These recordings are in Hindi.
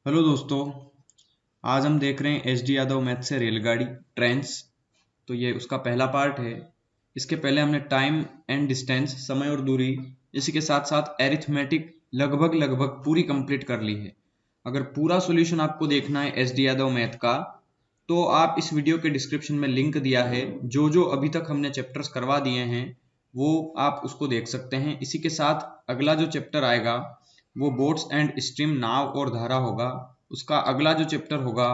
हेलो दोस्तों। आज हम देख रहे हैं एच डी यादव मैथ से रेलगाड़ी ट्रेन्स। तो ये उसका पहला पार्ट है। इसके पहले हमने टाइम एंड डिस्टेंस, समय और दूरी, इसी के साथ साथ एरिथमेटिक लगभग लगभग पूरी कंप्लीट कर ली है। अगर पूरा सॉल्यूशन आपको देखना है एच डी यादव मैथ का, तो आप इस वीडियो के डिस्क्रिप्शन में लिंक दिया है। जो जो अभी तक हमने चैप्टर्स करवा दिए हैं वो आप उसको देख सकते हैं। इसी के साथ अगला जो चैप्टर आएगा वो बोट्स एंड स्ट्रीम, नाव और धारा होगा। उसका अगला जो चैप्टर होगा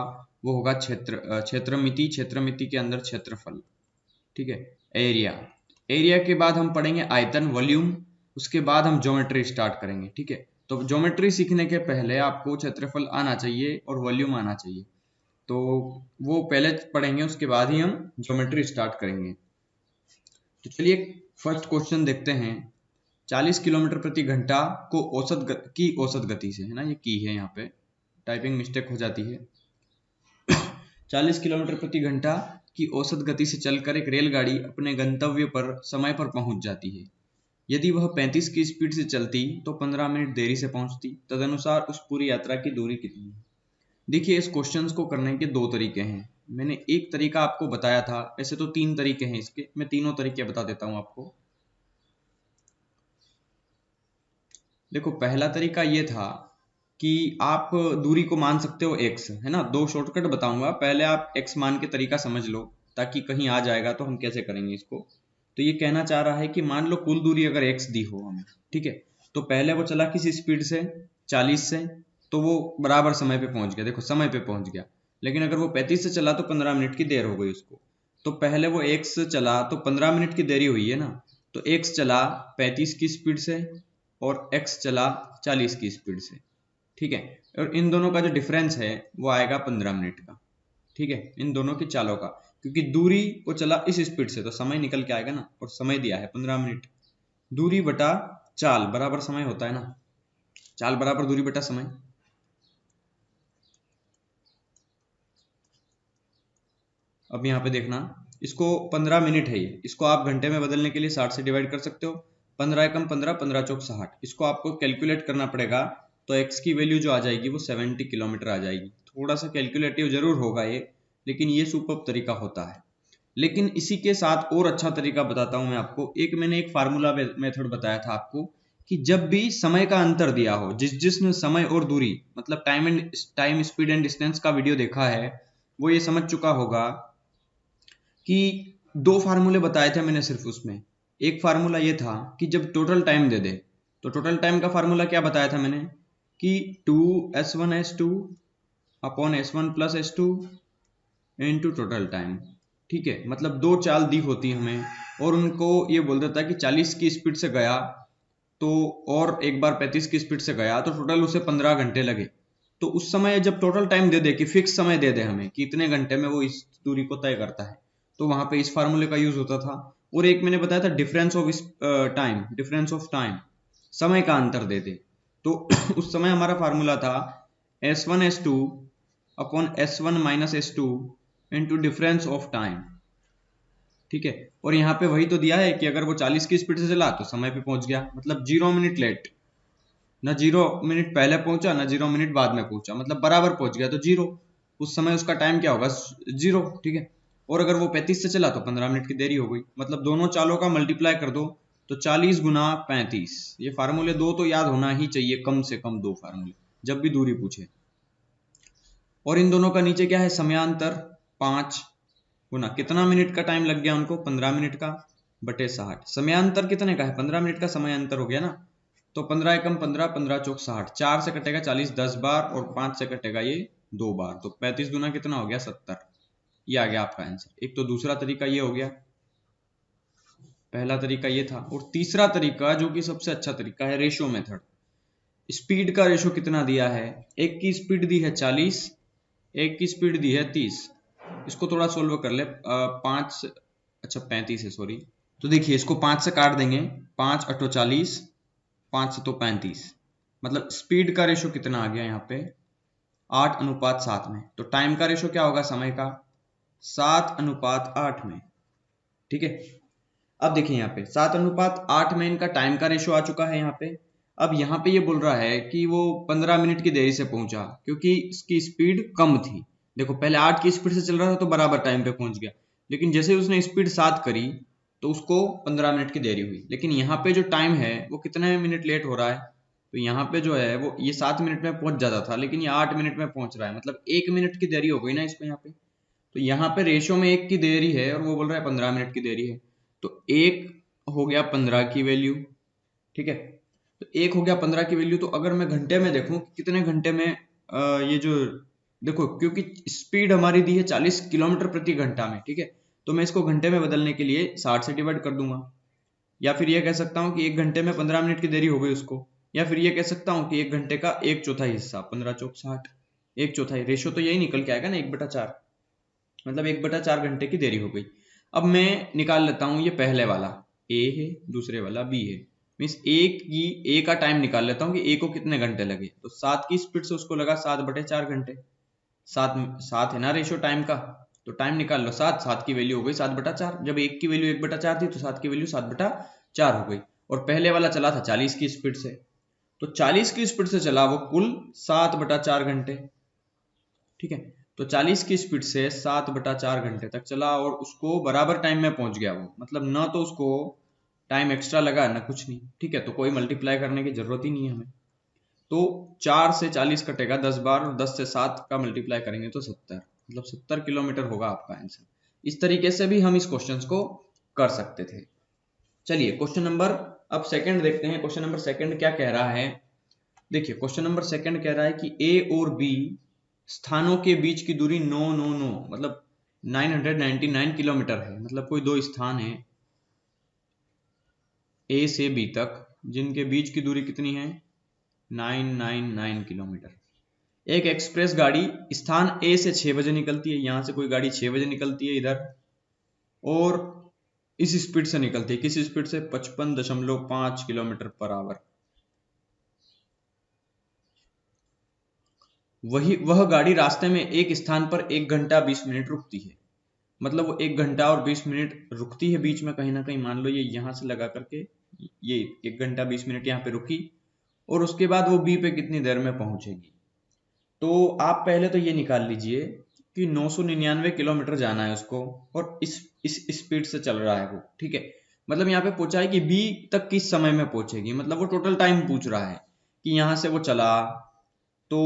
वो होगा क्षेत्रमिति के अंदर क्षेत्रफल। ठीक है, एरिया। एरिया के बाद हम पढ़ेंगे आयतन, वॉल्यूम। उसके बाद हम ज्योमेट्री स्टार्ट करेंगे। ठीक है, तो ज्योमेट्री सीखने के पहले आपको क्षेत्रफल आना चाहिए और वॉल्यूम आना चाहिए। तो वो पहले पढ़ेंगे, उसके बाद ही हम ज्योमेट्री स्टार्ट करेंगे। तो चलिए फर्स्ट क्वेश्चन देखते हैं। 40 किलोमीटर प्रति घंटा को औसत गति से, है ना, ये की है, यहाँ पे टाइपिंग मिस्टेक हो जाती है। 40 किलोमीटर प्रति घंटा की औसत गति से चलकर एक रेलगाड़ी अपने गंतव्य पर समय पर पहुंच जाती है। यदि वह 35 की स्पीड से चलती तो 15 मिनट देरी से पहुंचती। तदनुसार उस पूरी यात्रा की दूरी कितनी है? देखिए, इस क्वेश्चन को करने के दो तरीके हैं। मैंने एक तरीका आपको बताया था, ऐसे तो तीन तरीके हैं इसके, मैं तीनों तरीके बता देता हूं आपको। देखो, पहला तरीका ये था कि आप दूरी को मान सकते हो x, है ना। दो शॉर्टकट बताऊंगा, पहले आप x मान के तरीका समझ लो, ताकि कहीं आ जाएगा तो हम कैसे करेंगे इसको। तो ये कहना चाह रहा है कि मान लो कुल दूरी अगर x दी हो हमें, ठीक है, तो पहले वो चला किसी स्पीड से 40 से, तो वो बराबर समय पे पहुंच गया। देखो, समय पे पहुंच गया। लेकिन अगर वो 35 से चला तो 15 मिनट की देर हो गई उसको। तो पहले वो x चला तो 15 मिनट की देरी हुई है ना। तो x चला 35 की स्पीड से और x चला 40 की स्पीड से। ठीक है, और इन दोनों का जो डिफरेंस है वो आएगा 15 मिनट का। ठीक है, इन दोनों की चालों का, क्योंकि दूरी वो चला इस स्पीड से तो समय निकल के आएगा ना, और समय दिया है 15 मिनट। दूरी बटा चाल बराबर समय होता है ना, चाल बराबर दूरी बटा समय। अब यहाँ पे देखना, इसको 15 मिनट है ये, इसको आप घंटे में बदलने के लिए 60 से डिवाइड कर सकते हो। 15 एकम 15, 15 चौक 60, इसको आपको कैलकुलेट करना पड़ेगा। तो x की वैल्यू जो आ जाएगी वो 70 किलोमीटर आ जाएगी। थोड़ा सा कैलकुलेटिव जरूर होगा ये, लेकिन ये सुपर तरीका होता है। लेकिन इसी के साथ और अच्छा तरीका बताता हूं मैं आपको। मैंने एक फार्मूला मेथड बताया था आपको, कि जब भी समय का अंतर दिया हो, जिसने समय और दूरी, मतलब टाइम स्पीड एंड डिस्टेंस का वीडियो देखा है वो ये समझ चुका होगा कि दो फार्मूले बताए थे मैंने सिर्फ उसमें। एक फार्मूला ये था कि जब टोटल टाइम दे दे, तो टोटल टाइम का फार्मूला क्या बताया था मैंने, कि 2s1s2 upon s1 plus s2 into total time. ठीक है, मतलब दो चाल दी होती हमें और उनको ये बोल देता है कि 40 की स्पीड से गया तो, और एक बार 35 की स्पीड से गया तो टोटल उसे 15 घंटे लगे। तो उस समय जब टोटल टाइम दे दे, कि फिक्स समय दे दे हमें कि इतने घंटे में वो इस दूरी को तय करता है, तो वहां पे इस फार्मूले का यूज होता था। और एक मैंने बताया था डिफरेंस ऑफ टाइम, समय का अंतर दे दे। तो उस समय हमारा फार्मूला था s1s2 upon s1 minus s2 into difference of time. ठीक है, और यहाँ पे वही तो दिया है कि अगर वो 40 की स्पीड से चला तो समय पे पहुंच गया, मतलब 0 मिनट लेट, ना 0 मिनट पहले पहुंचा ना 0 मिनट बाद में पहुंचा, मतलब बराबर पहुंच गया, तो जीरो। उस समय उसका टाइम क्या होगा, 0। ठीक है, और अगर वो 35 से चला तो 15 मिनट की देरी हो गई। मतलब दोनों चालों का मल्टीप्लाई कर दो तो 40 गुना 35। ये फार्मूले दो तो याद होना ही चाहिए, कम से कम दो फार्मूले जब भी दूरी पूछे। और इन दोनों का नीचे क्या है, समयांतर 5 गुना कितना मिनट का टाइम लग गया उनको, 15 मिनट का, बटे 60। समयांतर कितने का है, 15 मिनट का समय अंतर हो गया ना। तो 15 एकम 15, 15 चौक 60, 4 से कटेगा 40 10 बार, और 5 से कटेगा ये 2 बार, तो 35 गुना कितना हो गया, 70। ये आ गया आपका आंसर। एक तो दूसरा तरीका ये हो गया, पहला तरीका ये था। और तीसरा तरीका जो कि सबसे अच्छा तरीका है, रेशियो मेथड। स्पीड का रेशो कितना दिया है, एक की स्पीड दी है 40, एक की स्पीड दी है 30। इसको थोड़ा सोल्व कर ले। 5, अच्छा 35 है, सॉरी। तो देखिए, इसको 5 से काट देंगे, 5 अठो 40, 5 से तो 35। मतलब स्पीड का रेशो कितना आ गया यहाँ पे, 8:7 में। तो टाइम का रेशो क्या होगा समय का, 7:8 में। ठीक है, अब देखिए यहाँ पे 7:8 में इनका टाइम का रेशो आ चुका है यहाँ पे। अब यहाँ पे ये बोल रहा है कि वो 15 मिनट की देरी से पहुंचा क्योंकि इसकी स्पीड कम थी। देखो पहले 8 की स्पीड से चल रहा था तो बराबर टाइम पे पहुंच गया, लेकिन जैसे उसने स्पीड 7 करी तो उसको 15 मिनट की देरी हुई। लेकिन यहाँ पे जो टाइम है वो कितने मिनट लेट हो रहा है, तो यहाँ पे जो है वो ये 7 मिनट में पहुंच जाता था, लेकिन ये 8 मिनट में पहुंच रहा है, मतलब 1 मिनट की देरी हो गई ना इसमें यहाँ पे। तो यहाँ पे रेशो में 1 की देरी है और वो बोल रहा है 15 मिनट की देरी है, तो 1 हो गया 15 की वैल्यू, ठीक है। तो 1 हो गया 15 की वैल्यू। तो अगर मैं घंटे में देखूं कितने घंटे में ये जो देखो, क्योंकि स्पीड हमारी दी है 40 किलोमीटर प्रति घंटा में, ठीक है, तो मैं इसको घंटे में बदलने के लिए 60 से डिवाइड कर दूंगा, या फिर ये कह सकता हूँ कि 1 घंटे में 15 मिनट की देरी हो गई उसको, या फिर ये कह सकता हूँ कि 1 घंटे का 1/4 हिस्सा, 15 चौक 60, 1/4 रेशो तो यही निकल के आएगा ना 1/4, मतलब 1/4 घंटे की देरी हो गई। अब मैं निकाल लेता हूँ ये पहले वाला ए है, दूसरे वाला बी है, मीन्स ए का टाइम निकाल लेता हूँ कि ए को कितने घंटे लगे। तो 7 की स्पीड से उसको लगा 7/4 घंटे, 7 है ना रेशो टाइम का, तो टाइम निकाल लो 7 की वैल्यू हो गई 7/4, जब 1 की वैल्यू 1/4 थी तो 7 की वैल्यू 7/4 हो गई। और पहले वाला चला था 40 की स्पीड से, तो 40 की स्पीड से चला वो कुल 7/4 घंटे, ठीक है। तो 40 की स्पीड से 7/4 घंटे तक चला और उसको बराबर टाइम में पहुंच गया वो, मतलब ना तो उसको टाइम एक्स्ट्रा लगा ना कुछ नहीं, ठीक है। तो कोई मल्टीप्लाई करने की जरूरत ही नहीं है हमें। तो 4 से 40 कटेगा 10 बार और 10 से 7 का मल्टीप्लाई करेंगे तो 70, मतलब 70 किलोमीटर होगा आपका आंसर। इस तरीके से भी हम इस क्वेश्चन को कर सकते थे। चलिए क्वेश्चन नंबर अब सेकंड देखते हैं। क्वेश्चन नंबर सेकंड क्या कह रहा है, देखिए क्वेश्चन नंबर सेकंड कह रहा है कि ए और बी स्थानों के बीच की दूरी 999 मतलब 999 किलोमीटर है, मतलब कोई दो स्थान है ए से बी तक जिनके बीच की दूरी कितनी है 999 किलोमीटर। एक एक्सप्रेस गाड़ी स्थान ए से 6 बजे निकलती है, यहां से कोई गाड़ी 6 बजे निकलती है इधर, और इस स्पीड से निकलती है, किस स्पीड से 55.5 किलोमीटर पर आवर। वह गाड़ी रास्ते में एक स्थान पर 1 घंटा 20 मिनट रुकती है, मतलब वो 1 घंटा और 20 मिनट रुकती है बीच में कहीं ना कहीं, मान लो ये यहां से लगा करके ये 1 घंटा 20 मिनट यहाँ पे रुकी, और उसके बाद वो बी पे कितनी देर में पहुंचेगी। तो आप पहले तो ये निकाल लीजिए कि 999 किलोमीटर जाना है उसको, और इस स्पीड से चल रहा है वो, ठीक है। मतलब यहाँ पे पूछा है कि बी तक किस समय में पहुंचेगी, मतलब वो टोटल टाइम पूछ रहा है कि यहाँ से वो चला तो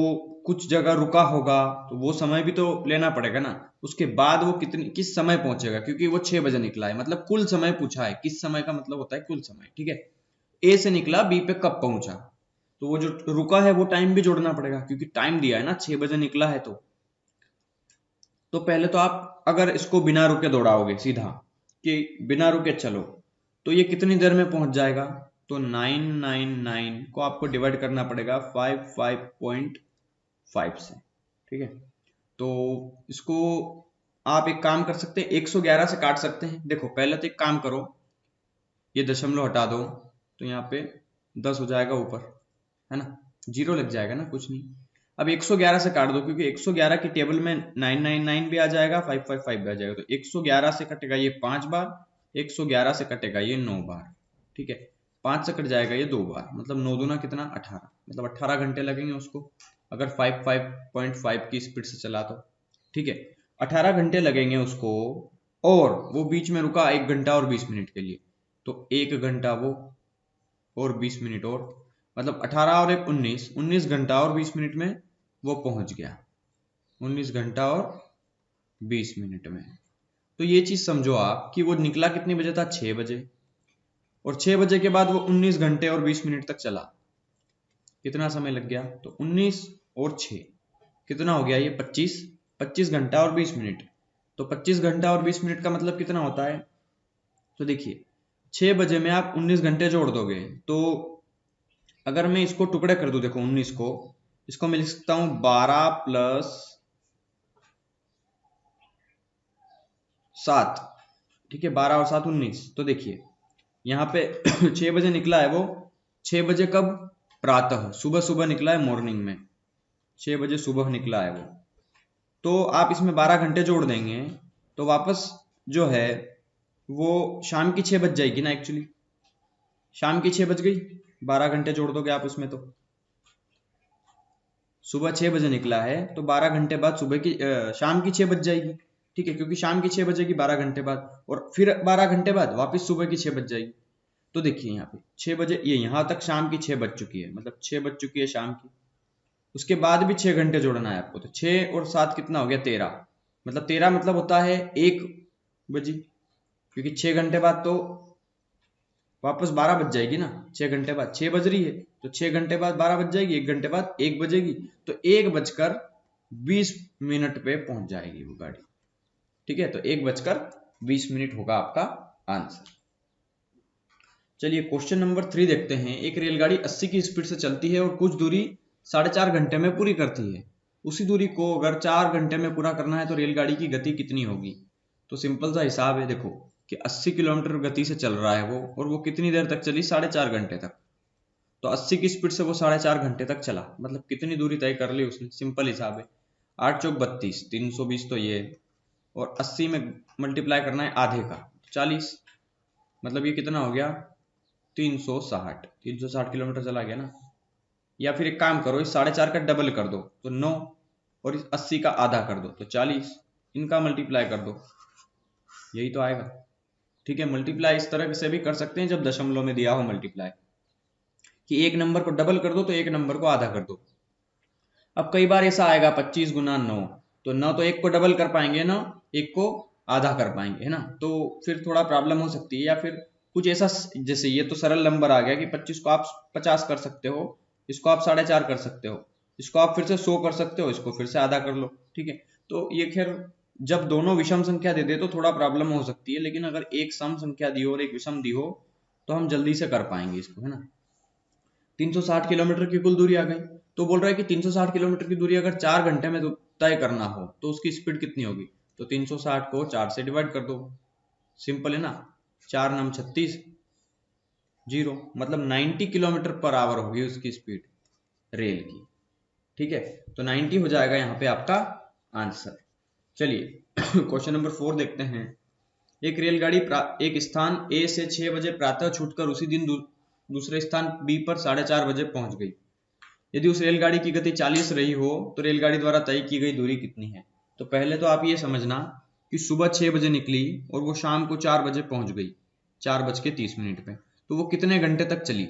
कुछ जगह रुका होगा तो वो समय भी तो लेना पड़ेगा ना, उसके बाद वो किस समय पहुंचेगा, क्योंकि वो 6 बजे निकला है, मतलब कुल समय पूछा है, किस समय का मतलब होता है कुल समय, ठीक है। ए से निकला बी पे कब पहुंचा, तो वो जो रुका है वो टाइम भी जोड़ना पड़ेगा क्योंकि टाइम दिया है ना 6 बजे निकला है। तो पहले तो आप अगर इसको बिना रुके दौड़ाओगे सीधा कि बिना रुके चलो तो ये कितनी देर में पहुंच जाएगा, तो 999 को आपको डिवाइड करना पड़ेगा 55.5 से, ठीक है। तो इसको आप एक काम कर सकते हैं 111 से काट सकते हैं। देखो पहले तो एक काम करो, ये दशमलव हटा दो तो यहाँ पे 10 हो जाएगा ऊपर, है ना, 0 लग जाएगा ना, कुछ नहीं। अब 111 से काट दो क्योंकि 111 की टेबल में 999 भी आ जाएगा 555 भी आ जाएगा, तो 111 से कटेगा ये 5 बार, 111 से कटेगा ये 9 बार, ठीक है। 5 से कट जाएगा ये 2 बार, मतलब 9 दूना कितना 18, मतलब 18 घंटे लगेंगे उसको अगर 55.5 की स्पीड से चला तो, ठीक है। 18 घंटे लगेंगे उसको, और वो बीच में रुका 1 घंटा और 20 मिनट के लिए, तो 1 घंटा वो और 20 मिनट और, मतलब 18 और 1 19 घंटा और 20 मिनट में वो पहुंच गया, 19 घंटा और 20 मिनट में। तो ये चीज समझो आप कि वो निकला कितने बजे था 6 बजे, और 6 बजे के बाद वो 19 घंटे और 20 मिनट तक चला, कितना समय लग गया, तो 19 और 6 कितना हो गया ये 25 घंटा और 20 मिनट। तो 25 घंटा और 20 मिनट का मतलब कितना होता है, तो देखिए 6 बजे में आप 19 घंटे जोड़ दोगे, तो अगर मैं इसको टुकड़े कर दूं, देखो 19 को, इसको मैं लिख सकता हूं 12 प्लस 7, ठीक है, 12 और 7 19। तो देखिए यहाँ पे 6 बजे निकला है वो, 6 बजे कब, प्रातः सुबह सुबह निकला है, मॉर्निंग में 6 बजे सुबह निकला है वो। तो आप इसमें 12 घंटे जोड़ देंगे तो वापस जो है वो शाम की 6 बज जाएगी ना, एक्चुअली शाम की 6 बज गई, 12 घंटे जोड़ दोगे आप उसमें, तो सुबह 6 बजे निकला है तो 12 घंटे बाद सुबह की शाम की 6 बज जाएगी, ठीक है, क्योंकि शाम की 6 बजेगी 12 घंटे बाद, और फिर 12 घंटे बाद वापस सुबह की 6 बज जाएगी। तो देखिए यहाँ पे 6 बजे, ये यहाँ तक शाम की 6 बज चुकी है, मतलब 6 बज चुकी है शाम की। उसके बाद भी 6 घंटे जोड़ना है आपको, तो 6 और 7 कितना हो गया 13, मतलब 13 मतलब होता है 1 बजे, क्योंकि 6 घंटे बाद तो वापस 12 बज जाएगी ना, 6 घंटे बाद 6 बज रही है तो 6 घंटे बाद 12 बज जाएगी, 1 घंटे बाद 1 बजेगी, तो 1 बजकर 20 मिनट पे पहुंच जाएगी वो गाड़ी, ठीक है। तो 1 बजकर 20 मिनट होगा आपका आंसर। चलिए क्वेश्चन नंबर 3 देखते हैं। एक रेलगाड़ी 80 की स्पीड से चलती है और कुछ दूरी 4.5 घंटे में पूरी करती है। उसी दूरी को अगर 4 घंटे में पूरा करना है तो रेलगाड़ी की गति कितनी होगी। तो सिंपल सा हिसाब है, देखो कि 80 किलोमीटर गति से चल रहा है वो, और वो कितनी देर तक चली, 4.5 घंटे तक। तो 80 की स्पीड से वो 4.5 घंटे तक चला, मतलब कितनी दूरी तय कर ली उसने। सिंपल हिसाब है, 8 चौक 32, 320 तो ये, और 80 में मल्टीप्लाई करना है आधे का, 40, मतलब ये कितना हो गया 360 किलोमीटर चला गया ना। या फिर एक काम करो, इस 4.5 का डबल कर दो तो 9, और इस 80 का आधा कर दो तो 40, इनका मल्टीप्लाई कर दो, यही तो आएगा, ठीक है। मल्टीप्लाई इस तरह से भी कर सकते हैं जब दशमलव में दिया हो मल्टीप्लाई, कि एक नंबर को डबल कर दो तो एक नंबर को आधा कर दो। अब कई बार ऐसा आएगा 25 गुना 9, तो 9 तो एक को डबल कर पाएंगे ना, एक को आधा कर पाएंगे, है ना, तो फिर थोड़ा प्रॉब्लम हो सकती है। या फिर कुछ ऐसा, जैसे ये तो सरल नंबर आ गया कि 25 को आप 50 कर सकते हो, इसको आप 4.5 कर सकते हो, इसको आप फिर से 100 कर सकते हो, इसको फिर से आधा कर लो, ठीक है। तो ये खैर जब दोनों विषम संख्या दे दे तो थोड़ा प्रॉब्लम हो सकती है, लेकिन अगर एक सम संख्या दी हो और एक विषम दी हो तो हम जल्दी से कर पाएंगे इसको, है ना। 360 किलोमीटर की कुल दूरी आ गई, तो बोल रहा है कि 360 किलोमीटर की दूरी अगर 4 घंटे में तय करना हो तो उसकी स्पीड कितनी होगी। तो 360 को 4 से डिवाइड कर दो, सिंपल है ना, 4 9 36, 0, मतलब 90 किलोमीटर पर आवर होगी उसकी स्पीड रेल की, ठीक है। तो 90 हो जाएगा यहाँ पे आपका आंसर। चलिए क्वेश्चन नंबर 4 देखते हैं। एक रेलगाड़ी एक स्थान ए से 6 बजे प्रातः छूटकर उसी दिन दूसरे स्थान बी पर 4:30 बजे पहुंच गई। यदि उस रेलगाड़ी की गति 40 रही हो तो रेलगाड़ी द्वारा तय की गई दूरी कितनी है। तो पहले तो आप ये समझना कि सुबह 6 बजे निकली और वो शाम को 4 बजे पहुंच गई, 4:30 पे, तो वो कितने घंटे तक चली।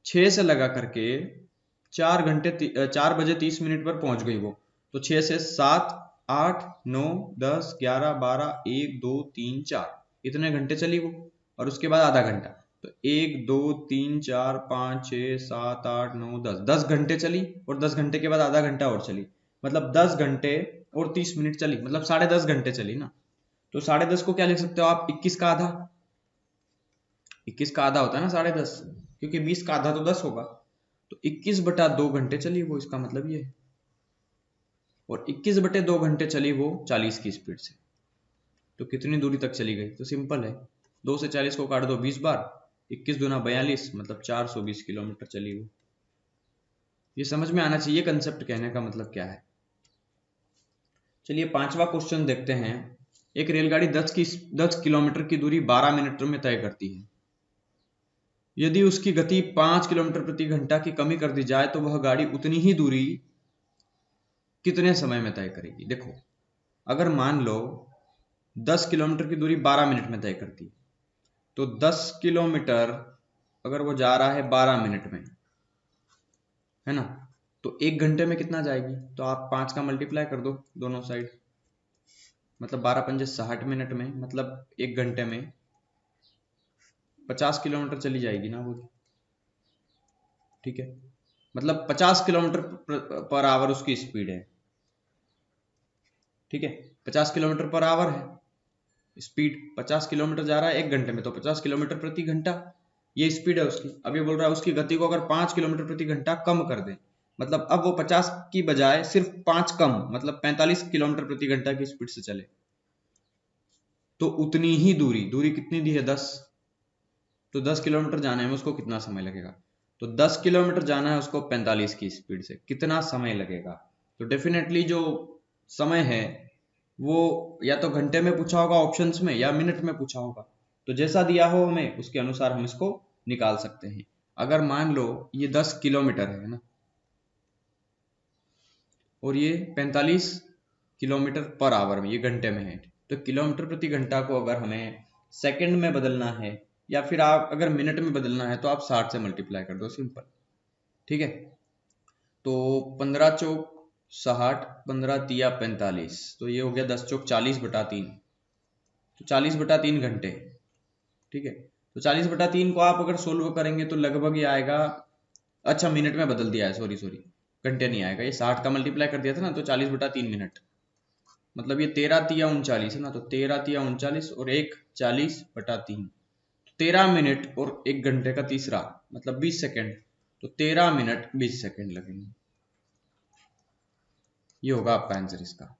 6 से लगा करके 4 बजे 30 मिनट पर पहुंच गई वो, तो 6 से 7 8 9 10 11 12 1 2 3 4, इतने घंटे चली वो, और उसके बाद आधा घंटा, तो 1 2 3 4 5 6 7 8 9 10, 10 घंटे चली, और 10 घंटे के बाद आधा घंटा और चली, मतलब 10 घंटे और 30 मिनट चली, मतलब 10.5 घंटे चली ना। तो 10.5 को क्या लिख सकते हो आप, 21 का आधा, 21 का आधा होता है ना 10.5, क्योंकि 20 का आधा तो 10 होगा, तो 21/2 घंटे चली वो, इसका मतलब ये है। और 21/2 घंटे चली वो 40 की स्पीड से, तो कितनी दूरी तक चली गई। तो सिंपल है, 2 से 40 को काट दो 20 बार, 21 दूना 42, मतलब 420 किलोमीटर चली वो। ये समझ में आना चाहिए कंसेप्ट, कहने का मतलब क्या है। चलिए 5वां क्वेश्चन देखते हैं। एक रेलगाड़ी 10 किलोमीटर की दूरी 12 मिनट में तय करती है। यदि उसकी गति 5 किलोमीटर प्रति घंटा की कमी कर दी जाए तो वह गाड़ी उतनी ही दूरी कितने समय में तय करेगी। देखो अगर मान लो 10 किलोमीटर की दूरी 12 मिनट में तय करती है, तो 10 किलोमीटर अगर वो जा रहा है 12 मिनट में, है ना, तो 1 घंटे में कितना जाएगी। तो आप 5 का मल्टीप्लाई कर दो दोनों साइड, मतलब 12 पंजे 60 मिनट में, मतलब 1 घंटे में 50 किलोमीटर चली जाएगी ना वो, ठीक है, मतलब 50 किलोमीटर पर आवर उसकी स्पीड है, ठीक है, 50 किलोमीटर पर आवर है स्पीड, 50 किलोमीटर जा रहा है 1 घंटे में, तो 50 किलोमीटर प्रति घंटा ये स्पीड है उसकी। अब ये बोल रहा है उसकी गति को अगर 5 किलोमीटर प्रति घंटा कम कर दें, मतलब अब वो 50 की बजाय सिर्फ 5 कम, मतलब 45 किलोमीटर प्रति घंटा की स्पीड से चले, तो उतनी ही दूरी कितनी दी है 10, तो 10 किलोमीटर जाने में उसको कितना समय लगेगा। तो 10 किलोमीटर जाना है उसको 45 की स्पीड से, कितना समय लगेगा। तो डेफिनेटली जो समय है वो या तो घंटे में पूछा होगा ऑप्शंस में, या मिनट में पूछा होगा, तो जैसा दिया हो हमें उसके अनुसार हम इसको निकाल सकते हैं। अगर मान लो ये 10 किलोमीटर है ना, और ये 45 किलोमीटर पर आवर में, ये घंटे में है, तो किलोमीटर प्रति घंटा को अगर हमें सेकंड में बदलना है या फिर आप अगर मिनट में बदलना है तो आप 60 से मल्टीप्लाई कर दो, सिंपल। ठीक है, तो 15 चौक 60, 15 तिया 45, तो ये हो गया 10 चौक 40/3, तो 40/3 घंटे। ठीक है, तो 40/3 को आप अगर सोल्व करेंगे तो लगभग ये आएगा, अच्छा मिनट में बदल दिया है, सॉरी सॉरी, घंटे नहीं आएगा, ये 60 का मल्टीप्लाई कर दिया था ना, तो 40/3 मिनट, मतलब ये 13 तिया 39 है ना, तो 13 तिया 39 और एक 40/3, 13 मिनट और 1 घंटे का तीसरा मतलब 20 सेकेंड, तो 13 मिनट 20 सेकेंड लगेंगे। ये होगा आपका आंसर इसका।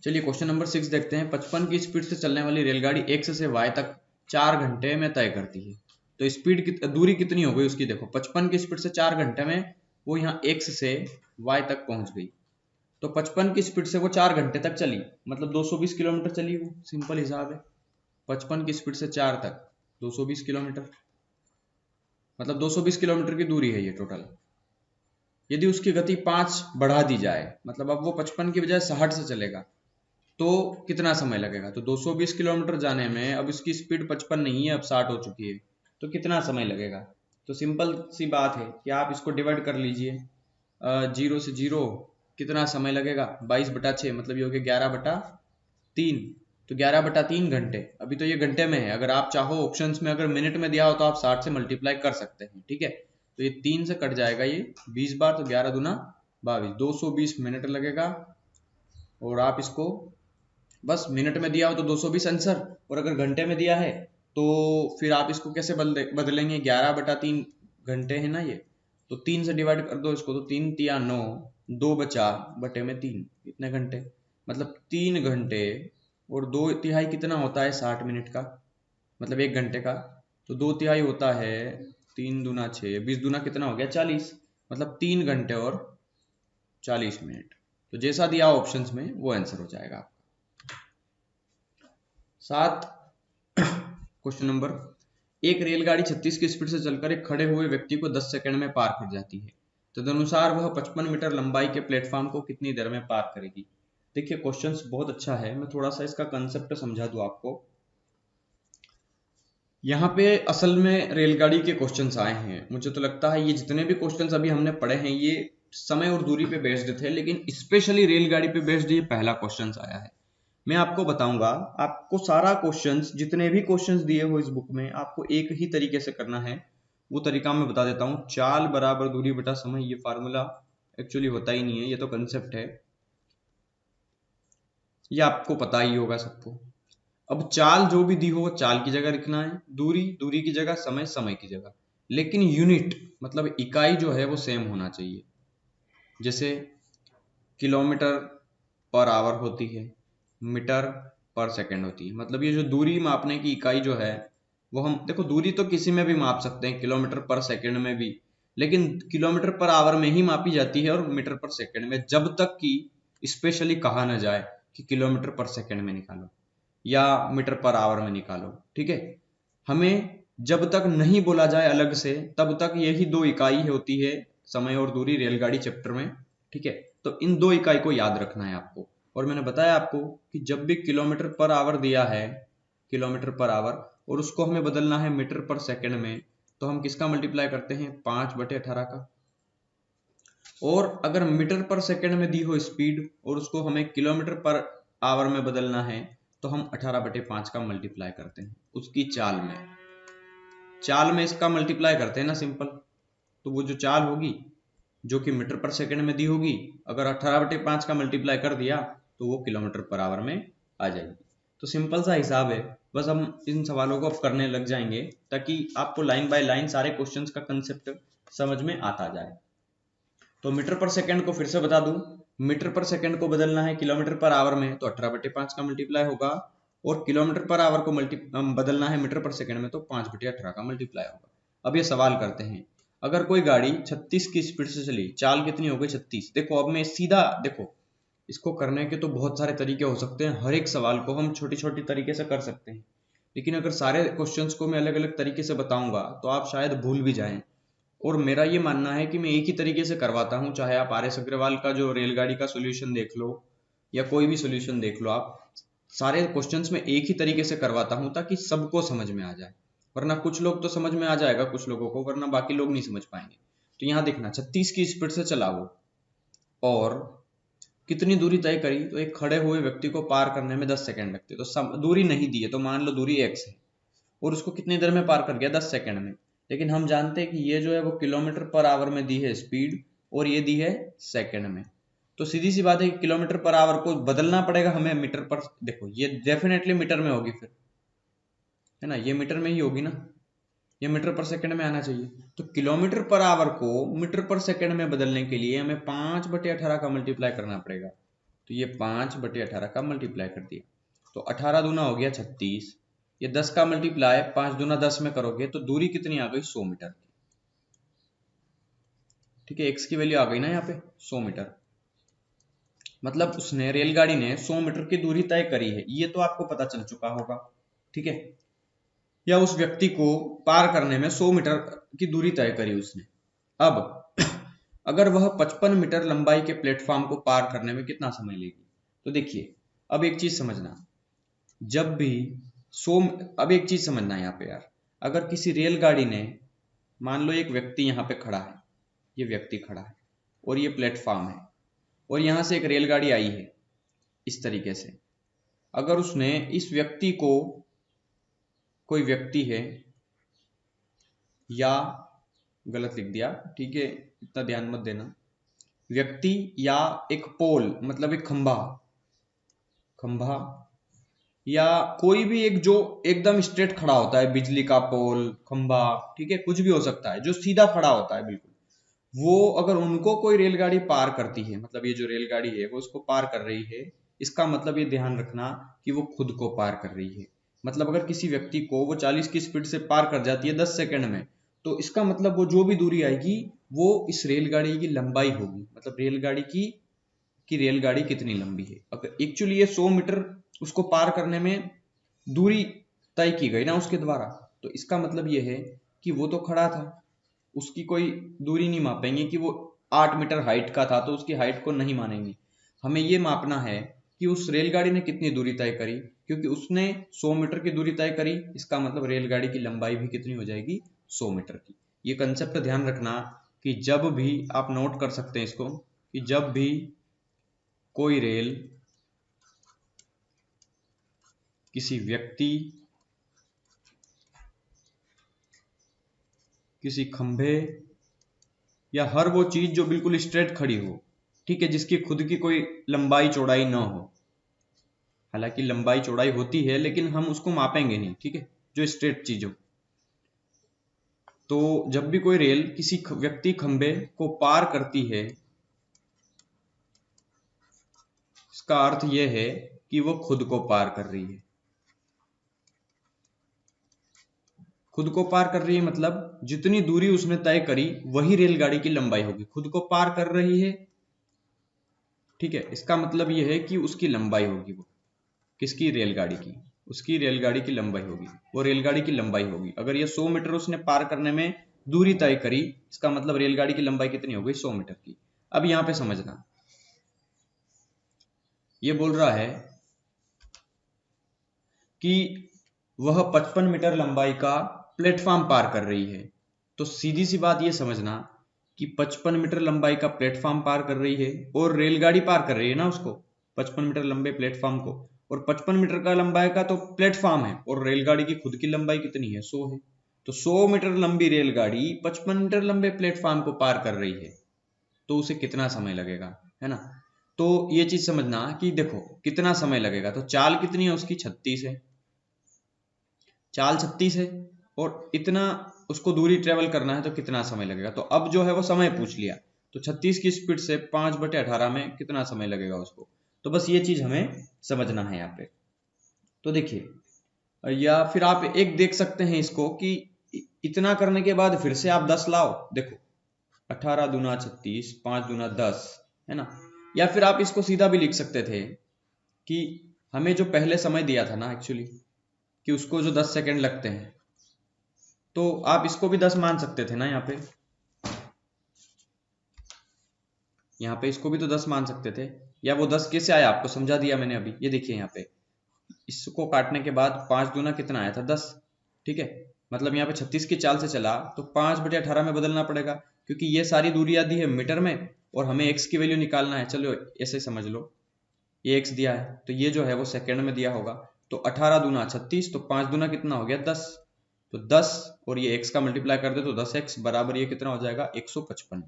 चलिए क्वेश्चन नंबर 6 देखते हैं। 55 की स्पीड से चलने वाली रेलगाड़ी x से y तक 4 घंटे में तय करती है, तो स्पीड दूरी कितनी हो गई उसकी देखो। 55 की स्पीड से 4 घंटे में वो यहाँ x से y तक पहुंच गई, तो 55 की स्पीड से वो 4 घंटे तक चली, मतलब 220 किलोमीटर चली वो, सिंपल हिसाब है। 55 की स्पीड से 4 तक 220 किलोमीटर, मतलब 220 किलोमीटर की दूरी है ये टोटल। यदि उसकी गति 5 बढ़ा दी जाए, मतलब अब वो 55 की बजाय 60 से चलेगा, तो कितना समय लगेगा। तो 220 किलोमीटर जाने में अब इसकी स्पीड 55 नहीं है, अब 60 हो चुकी है, तो कितना समय लगेगा। तो सिंपल सी बात है कि आप इसको डिवाइड कर लीजिए, 0 से 0 कितना समय लगेगा, 22/6, मतलब ये हो गया 11/3, तो 11/3 घंटे। अभी तो ये घंटे में है, अगर आप चाहो ऑप्शंस में अगर मिनट में दिया हो तो आप 60 से मल्टीप्लाई कर सकते हैं। ठीक है, तो ये 3 से कट जाएगा ये 20 बार, तो 11 दूना 22, 220 मिनट लगेगा। और आप इसको बस मिनट में दिया हो तो 220 आंसर, और अगर घंटे में दिया है तो फिर आप इसको कैसे बदलेंगे, 11/3 घंटे है ना ये, तो 3 से डिवाइड कर दो इसको, तो 3 तिया 9, 2 बचा बटे में 3, इतने घंटे, मतलब 3 घंटे और 2/3 कितना होता है 60 मिनट का, मतलब 1 घंटे का, तो 2/3 होता है 3 दूना 6, 20 दूना कितना हो गया 40, मतलब 3 घंटे और 40 मिनट। तो जैसा दिया ऑप्शंस में वो आंसर हो जाएगा। 7 क्वेश्चन नंबर, एक रेलगाड़ी 36 की स्पीड से चलकर एक खड़े हुए व्यक्ति को 10 सेकंड में पार कर जाती है, तदनुसार वह 55 मीटर लंबाई के प्लेटफॉर्म को कितनी देर में पार करेगी। देखिए क्वेश्चंस बहुत अच्छा है, मैं थोड़ा सा इसका कंसेप्ट समझा दूं आपको। यहाँ पे असल में रेलगाड़ी के क्वेश्चंस आए हैं, मुझे तो लगता है ये जितने भी क्वेश्चंस अभी हमने पढ़े हैं ये समय और दूरी पे बेस्ड थे, लेकिन स्पेशली रेलगाड़ी पे बेस्ड ये पहला क्वेश्चंस आया है। मैं आपको बताऊंगा, आपको सारा क्वेश्चंस जितने भी क्वेश्चंस दिए हो इस बुक में आपको एक ही तरीके से करना है। वो तरीका मैं बता देता हूँ, चाल बराबर दूरी बटा समय। ये फार्मूला एक्चुअली होता ही नहीं है, ये तो कंसेप्ट है, ये आपको पता ही होगा सबको। अब चाल जो भी दी हो वो चाल की जगह लिखना है, दूरी दूरी की जगह, समय समय की जगह, लेकिन यूनिट मतलब इकाई जो है वो सेम होना चाहिए। जैसे किलोमीटर पर आवर होती है, मीटर पर सेकंड होती है, मतलब ये जो दूरी मापने की इकाई जो है वो हम देखो, दूरी तो किसी में भी माप सकते हैं, किलोमीटर पर सेकंड में भी, लेकिन किलोमीटर पर आवर में ही मापी जाती है और मीटर पर सेकंड में, जब तक कि स्पेशली कहा ना जाए कि किलोमीटर पर सेकंड में निकालो या मीटर पर आवर में निकालो। ठीक है, हमें जब तक नहीं बोला जाए अलग से तब तक यही दो इकाई होती है, समय और दूरी, रेलगाड़ी चैप्टर में। ठीक है, तो इन दो इकाई को याद रखना है आपको। और मैंने बताया आपको कि जब भी किलोमीटर पर आवर दिया है, किलोमीटर पर आवर, और उसको हमें बदलना है मीटर पर सेकंड में, तो हम किसका मल्टीप्लाई करते हैं 5/18 का। और अगर मीटर पर सेकंड में दी हो स्पीड और उसको हमें किलोमीटर पर आवर में बदलना है, तो हम 18/5 का मल्टीप्लाई करते हैं उसकी चाल में। चाल में इसका मल्टीप्लाई करते हैं ना सिंपल, तो वो जो चाल होगी जो कि मीटर पर सेकंड में दी होगी, अगर 18/5 का मल्टीप्लाई कर दिया तो वो किलोमीटर पर आवर में आ जाएगी। तो सिंपल सा हिसाब है, बस हम इन सवालों को अब करने लग जाएंगे ताकि आपको लाइन बाय लाइन सारे क्वेश्चंस का कंसेप्ट समझ में आता जाए। तो मीटर पर सेकंड को फिर से बता दूं, मीटर पर सेकंड को बदलना है किलोमीटर पर आवर में तो 18/5 का मल्टीप्लाई होगा, और किलोमीटर पर आवर को बदलना है मीटर पर सेकंड में तो 5/18 का मल्टीप्लाई होगा। अब ये सवाल करते हैं, अगर कोई गाड़ी 36 की स्पीड से चली, चाल कितनी हो गई 36। देखो अब मैं सीधा, देखो इसको करने के तो बहुत सारे तरीके हो सकते हैं, हर एक सवाल को हम छोटी छोटी तरीके से कर सकते हैं, लेकिन अगर सारे क्वेश्चंस को मैं अलग अलग तरीके से बताऊंगा तो आप शायद भूल भी जाएं। और मेरा ये मानना है कि मैं एक ही तरीके से करवाता हूँ, चाहे आप आर एस अग्रवाल का जो रेलगाड़ी का सोल्यूशन देख लो या कोई भी सोल्यूशन देख लो, आप सारे क्वेश्चंस में एक ही तरीके से करवाता हूँ ताकि सबको समझ में आ जाए। वरना कुछ लोग तो समझ में आ जाएगा, कुछ लोगों को, वरना बाकी लोग नहीं समझ पाएंगे। तो यहाँ देखना 36 की स्पीड से चला वो, और कितनी दूरी तय करी, तो एक खड़े हुए व्यक्ति को पार करने में 10 सेकंड लगते। तो दूरी नहीं दी है तो मान लो दूरी x है, और उसको कितनी देर में पार कर गया, 10 सेकंड में। लेकिन हम जानते हैं कि ये जो है वो किलोमीटर पर आवर में दी है स्पीड, और ये दी है सेकंड में। तो सीधी सी बात है कि किलोमीटर पर आवर को बदलना पड़ेगा हमें मीटर पर। देखो ये डेफिनेटली मीटर में होगी फिर, है ना, ये मीटर में ही होगी ना, ये मीटर पर सेकंड में आना चाहिए। तो किलोमीटर पर आवर को मीटर पर सेकंड में बदलने के लिए हमें 5/18 का मल्टीप्लाई करना पड़ेगा। तो ये 5/18 का मल्टीप्लाई कर दिया, तो 18 दूना हो गया 36। ये 10 का मल्टीप्लाई 5 दूना 10 में करोगे तो दूरी कितनी आ गई, 100 मीटर। ठीक है, एक्स की वैल्यू आ गई ना यहाँ पे 100 मीटर। मतलब उसने, रेलगाड़ी ने 100 मीटर की दूरी तय करी है, ये तो आपको पता चल चुका होगा। ठीक है, या उस व्यक्ति को पार करने में 100 मीटर की दूरी तय करी उसने। अब अगर वह 55 मीटर लंबाई के प्लेटफॉर्म को पार करने में कितना समय लेगी। तो देखिए, अब एक चीज समझना, जब भी 100, अब एक चीज समझना यहाँ पे यार, अगर किसी रेलगाड़ी ने, मान लो एक व्यक्ति यहाँ पे खड़ा है, ये व्यक्ति खड़ा है और ये प्लेटफॉर्म है, और यहां से एक रेलगाड़ी आई है इस तरीके से। अगर उसने इस व्यक्ति को, कोई व्यक्ति है, या गलत लिख दिया, ठीक है, इतना ध्यान मत देना, व्यक्ति या एक पोल, मतलब एक खंभा, खंभा या कोई भी एक जो एकदम स्ट्रेट खड़ा होता है, बिजली का पोल, खंभा, ठीक है, कुछ भी हो सकता है जो सीधा खड़ा होता है बिल्कुल, वो अगर उनको कोई रेलगाड़ी पार करती है, मतलब ये जो रेलगाड़ी है वो उसको पार कर रही है, इसका मतलब ये ध्यान रखना कि वो खुद को पार कर रही है। मतलब अगर किसी व्यक्ति को वो 40 की स्पीड से पार कर जाती है 10 सेकंड में, तो इसका मतलब वो जो भी दूरी आएगी वो इस रेलगाड़ी की लंबाई होगी। मतलब रेलगाड़ी की रेलगाड़ी कितनी लंबी है। अगर एक्चुअली ये 100 मीटर उसको पार करने में दूरी तय की गई ना उसके द्वारा, तो इसका मतलब ये है कि वो तो खड़ा था, उसकी कोई दूरी नहीं मापेंगे कि वो 8 मीटर हाइट का था तो उसकी हाइट को नहीं मानेंगे। हमें ये मापना है कि उस रेलगाड़ी ने कितनी दूरी तय करी, क्योंकि उसने 100 मीटर की दूरी तय करी, इसका मतलब रेलगाड़ी की लंबाई भी कितनी हो जाएगी, 100 मीटर की। ये कंसेप्ट ध्यान रखना कि जब भी आप नोट कर सकते हैं इसको, कि जब भी कोई रेल किसी व्यक्ति, किसी खंभे, या हर वो चीज जो बिल्कुल स्ट्रेट खड़ी हो, ठीक है, जिसकी खुद की कोई लंबाई चौड़ाई ना हो, हालांकि लंबाई चौड़ाई होती है लेकिन हम उसको मापेंगे नहीं, ठीक है, जो स्ट्रेट चीज हो। तो जब भी कोई रेल किसी व्यक्ति खंभे को पार करती है, इसका अर्थ यह है कि वो खुद को पार कर रही है। खुद को पार कर रही है मतलब जितनी दूरी उसने तय करी वही रेलगाड़ी की लंबाई होगी। खुद को पार कर रही है, ठीक है, इसका मतलब यह है कि उसकी लंबाई होगी, वो किसकी, रेलगाड़ी की, उसकी रेलगाड़ी की लंबाई होगी, वो रेलगाड़ी की लंबाई होगी। अगर ये 100 मीटर उसने पार करने में दूरी तय करी, इसका मतलब रेलगाड़ी की लंबाई कितनी हो गई, 100 मीटर की। अब यहां पे समझना, ये बोल रहा है कि वह 55 मीटर लंबाई का प्लेटफॉर्म पार कर रही है। तो सीधी सी बात ये समझना कि 55 मीटर लंबाई का प्लेटफॉर्म पार कर रही है और रेलगाड़ी पार कर रही है ना उसको, 55 मीटर लंबे प्लेटफॉर्म को, और 55 मीटर का लंबाई का तो प्लेटफॉर्म है, और रेलगाड़ी की खुद की लंबाई कितनी है, 100 है। तो 100 मीटर लंबी रेलगाड़ी 55 मीटर लंबे प्लेटफॉर्म को पार कर रही है, तो उसे कितना समय लगेगा, है ना। तो ये चीज समझना कि देखो कितना समय लगेगा, तो चाल कितनी है उसकी, 36 है, चाल 36 है, और इतना उसको दूरी ट्रेवल करना है, तो कितना समय लगेगा। तो अब जो है वो समय पूछ लिया, तो 36 की स्पीड से 5/18 में कितना समय लगेगा उसको। तो बस ये चीज हमें समझना है यहाँ पे। तो देखिए, या फिर आप एक देख सकते हैं इसको कि इतना करने के बाद फिर से आप 10 लाओ, देखो 18 दूना 36, 5 दूना 10, है ना। या फिर आप इसको सीधा भी लिख सकते थे कि हमें जो पहले समय दिया था ना एक्चुअली, कि उसको जो 10 सेकंड लगते हैं, तो आप इसको भी 10 मान सकते थे ना। यहाँ पे इसको भी तो 10 मान सकते थे, या वो 10 कैसे आया आपको समझा दिया मैंने अभी। ये देखिए यहाँ पे इसको काटने के बाद 5 दूना कितना आया था 10, ठीक है। मतलब यहाँ पे 36 की चाल से चला तो 5/18 में बदलना पड़ेगा, क्योंकि ये सारी दूरी दी है मीटर में और हमें x की वैल्यू निकालना है। चलो ऐसे समझ लो, ये x दिया है तो ये जो है वो सेकंड में दिया होगा। तो 18 दूना 36, तो 5 दूना कितना हो गया 10, तो 10 और ये x का मल्टीप्लाई कर दे तो 10x बराबर ये कितना हो जाएगा 155।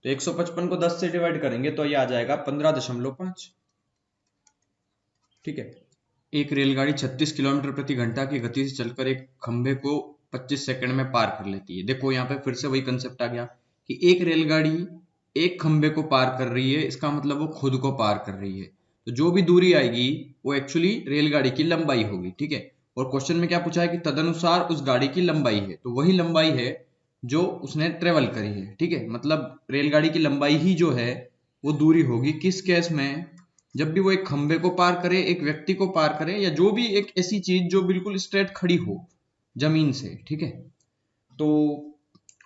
तो 155 को 10 से डिवाइड करेंगे तो ये आ जाएगा 15.5, ठीक है। एक रेलगाड़ी 36 किलोमीटर प्रति घंटा की गति से चलकर एक खंभे को 25 सेकंड में पार कर लेती है। देखो यहाँ पे फिर से वही कंसेप्ट आ गया कि एक रेलगाड़ी एक खंभे को पार कर रही है, इसका मतलब वो खुद को पार कर रही है। तो जो भी दूरी आएगी वो एक्चुअली रेलगाड़ी की लंबाई होगी, ठीक है। और क्वेश्चन में क्या पूछा है कि तदनुसार उस गाड़ी की लंबाई है, तो वही लंबाई है जो उसने ट्रेवल करी है, ठीक है। मतलब रेलगाड़ी की लंबाई ही जो है वो दूरी होगी। किस केस में? जब भी वो एक खंभे को पार करे, एक व्यक्ति को पार करे, या जो भी एक ऐसी चीज जो बिल्कुल स्ट्रेट खड़ी हो जमीन से, ठीक है। तो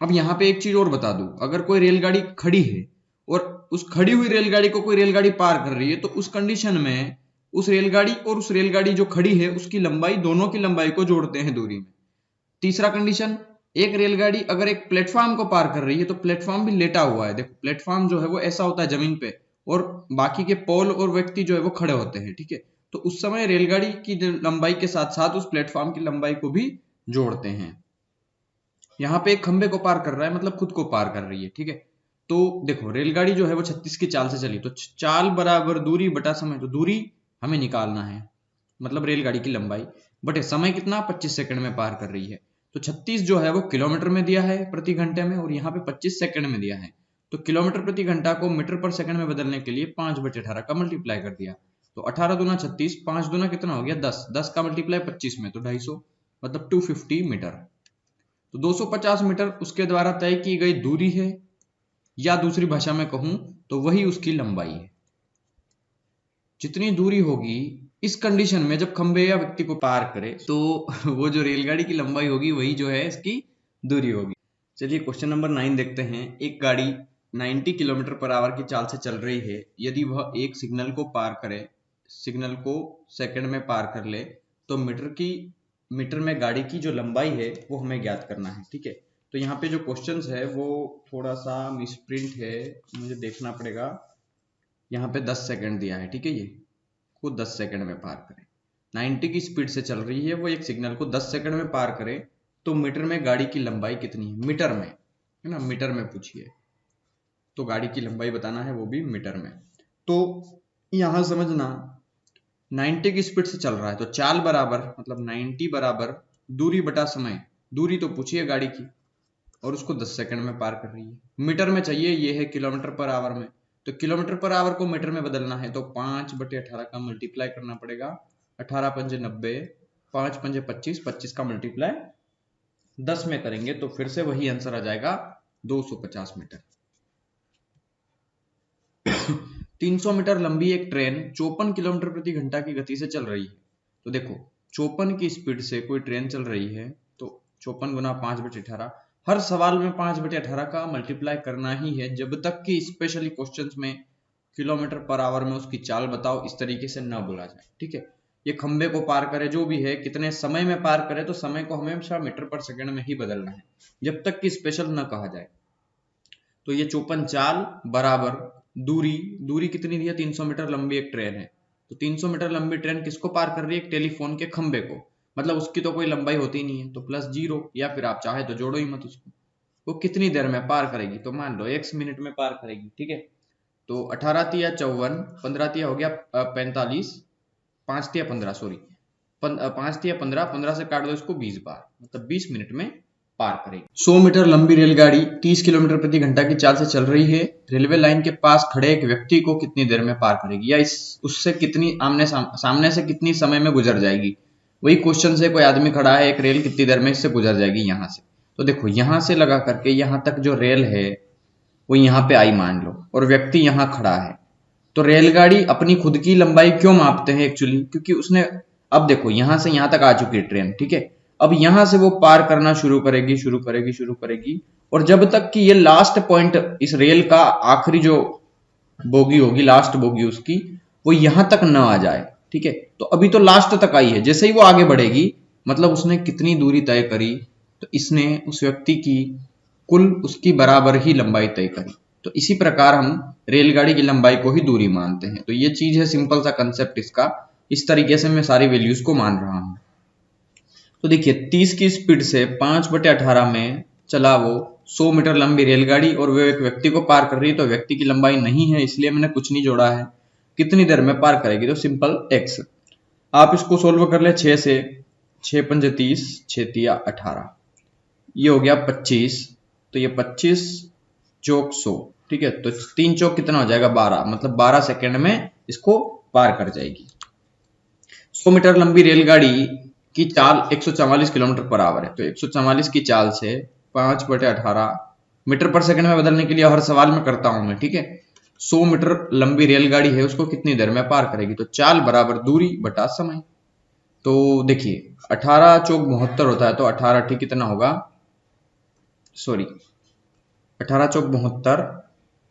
अब यहाँ पे एक चीज और बता दूं, अगर कोई रेलगाड़ी खड़ी है और उस खड़ी हुई रेलगाड़ी को कोई रेलगाड़ी पार कर रही है, तो उस कंडीशन में उस रेलगाड़ी और उस रेलगाड़ी जो खड़ी है उसकी लंबाई, दोनों की लंबाई को जोड़ते हैं दूरी में। तीसरा कंडीशन, एक रेलगाड़ी अगर एक प्लेटफॉर्म को पार कर रही है तो प्लेटफॉर्म भी लेटा हुआ है। देखो प्लेटफॉर्म जो है वो ऐसा होता है जमीन पे, और बाकी के पोल और व्यक्ति जो है वो खड़े होते हैं, ठीक है। तो उस समय रेलगाड़ी की लंबाई के साथ साथ उस प्लेटफॉर्म की लंबाई को भी जोड़ते हैं। यहाँ पे एक खंबे को पार कर रहा है मतलब खुद को पार कर रही है, ठीक है। तो देखो रेलगाड़ी जो है वो 36 की चाल से चली, तो चाल बराबर दूरी बटा समय, तो दूरी हमें निकालना है, मतलब रेलगाड़ी की लंबाई बटे समय कितना 25 सेकंड में पार कर रही है। तो 36 जो है वो किलोमीटर में दिया है प्रति घंटे में, और यहाँ पे 25 सेकंड में दिया है। तो किलोमीटर प्रति घंटा को मीटर पर सेकंड में बदलने के लिए 5/18 का मल्टीप्लाई कर दिया। तो 18 दूना 36, 5 दूना कितना हो गया 10, 10 का मल्टीप्लाई 25 में तो 250, मतलब 250 मीटर। तो 250 मीटर उसके द्वारा तय की गई दूरी है, या दूसरी भाषा में कहूं तो वही उसकी लंबाई है। जितनी दूरी होगी इस कंडीशन में जब खंबे या व्यक्ति को पार करे, तो वो जो रेलगाड़ी की लंबाई होगी वही जो है इसकी दूरी होगी। चलिए क्वेश्चन नंबर 9 देखते हैं। एक गाड़ी 90 किलोमीटर पर आवर की चाल से चल रही है। यदि वह एक सिग्नल को पार करे, सिग्नल को सेकंड में पार कर ले, तो मीटर में गाड़ी की जो लंबाई है वो हमें ज्ञात करना है, ठीक है। तो यहाँ पे जो क्वेश्चन है वो थोड़ा सा मिसप्रिंट है, मुझे देखना पड़ेगा। यहाँ पे 10 सेकंड दिया है, ठीक है। ये को 10 सेकंड में पार करे, 90 की स्पीड से चल रही है, वो एक सिग्नल को 10 सेकंड में पार करे, तो मीटर में गाड़ी की लंबाई कितनी है, मीटर में, है ना, मीटर में पूछिए। तो गाड़ी की लंबाई बताना है वो भी मीटर में। तो यहां समझना 90 की स्पीड से चल रहा है, तो चाल बराबर मतलब 90 बराबर दूरी बटा समय, दूरी तो पूछिए गाड़ी की, और उसको 10 सेकंड में पार कर रही है। मीटर में चाहिए, ये है किलोमीटर पर आवर में, तो किलोमीटर पर आवर को मीटर में बदलना है तो 5/18 का मल्टीप्लाई करना पड़ेगा। 18 पंजे 90, 5 पंजे 25, 25 का मल्टीप्लाई 10 में करेंगे तो फिर से वही आंसर आ जाएगा 250 मीटर। 300 मीटर लंबी एक ट्रेन 54 किलोमीटर प्रति घंटा की गति से चल रही है। तो देखो 54 की स्पीड से कोई ट्रेन चल रही है, तो 54 गुना 5/18, हर सवाल में 5/18 का मल्टीप्लाई करना ही है, जब तक कि स्पेशली क्वेश्चंस में किलोमीटर पर आवर में उसकी चाल बताओ इस तरीके से न बोला जाए, ठीक है। ये खंबे को पार करे, जो भी है कितने समय में पार करे, तो समय को हमेशा मीटर पर सेकंड में ही बदलना है जब तक कि स्पेशल न कहा जाए। तो ये 54 चाल बराबर दूरी कितनी दी है, 300 मीटर लंबी एक ट्रेन है, तो 300 मीटर लंबी ट्रेन किसको पार कर रही है, एक टेलीफोन के खंबे को, मतलब उसकी तो कोई लंबाई होती नहीं है, तो +0, या फिर आप चाहे तो जोड़ो ही मत उसको। वो कितनी देर में पार करेगी, तो मान लो 1 मिनट में पार करेगी, ठीक है। तो 18 तिया 54, 15 तिया हो गया 45, 5 तिया 15, सॉरी 5 तिया 15, 15 से काट दो इसको 20 बार, मतलब 20 मिनट में पार करेगी। 100 मीटर लंबी रेलगाड़ी 30 किलोमीटर प्रति घंटा की चाल से चल रही है। रेलवे लाइन के पास खड़े एक व्यक्ति को कितनी देर में पार करेगी, या उससे कितनी सामने से कितनी समय में गुजर जाएगी। वही क्वेश्चन से कोई आदमी खड़ा है, एक रेल कितनी देर में इससे गुजर जाएगी यहाँ से। तो देखो यहाँ से लगा करके यहाँ तक जो रेल है वो यहाँ पे आई मान लो, और व्यक्ति यहाँ खड़ा है। तो रेलगाड़ी अपनी खुद की लंबाई क्यों मापते हैं एक्चुअली, क्योंकि उसने अब देखो यहां से यहां तक आ चुकी है ट्रेन, ठीक है। अब यहां से वो पार करना शुरू करेगी शुरू करेगी शुरू करेगी, और जब तक कि ये लास्ट पॉइंट इस रेल का आखिरी जो बोगी होगी, लास्ट बोगी उसकी, वो यहां तक न आ जाए, ठीक है। तो अभी तो लास्ट तक आई है, जैसे ही वो आगे बढ़ेगी मतलब उसने कितनी दूरी तय करी, तो इसने उस व्यक्ति की कुल उसकी बराबर ही लंबाई तय करी। तो इसी प्रकार हम रेलगाड़ी की लंबाई को ही दूरी मानते हैं। तो ये चीज है, सिंपल सा कंसेप्ट इसका। इस तरीके से मैं सारी वैल्यूज को मान रहा हूं। तो देखिए 30 की स्पीड से 5/18 में चला वो 100 मीटर लंबी रेलगाड़ी, और वो एक व्यक्ति को पार कर रही है। तो व्यक्ति की लंबाई नहीं है, इसलिए मैंने कुछ नहीं जोड़ा है। कितनी देर में पार करेगी, तो सिंपल x। आप इसको सोल्व कर ले 6 से, 6 पंजे 30, 6 तिया 18, ये हो गया 25। तो ये 25 चौक 100, ठीक है। तो 3 चौक कितना हो जाएगा 12, मतलब 12 सेकेंड में इसको पार कर जाएगी। 100 मीटर लंबी रेलगाड़ी की चाल 144 किलोमीटर पर आवर है। तो 144 की चाल से 5/18 मीटर पर सेकंड में बदलने के लिए हर सवाल में करता हूं मैं, ठीक है। 100 मीटर लंबी रेलगाड़ी है, उसको कितनी देर में पार करेगी, तो चाल बराबर दूरी बटा समय। तो देखिए 18 चौक 72 होता है, तो 18 ठीक कितना होगा, सॉरी 18 चौक 72।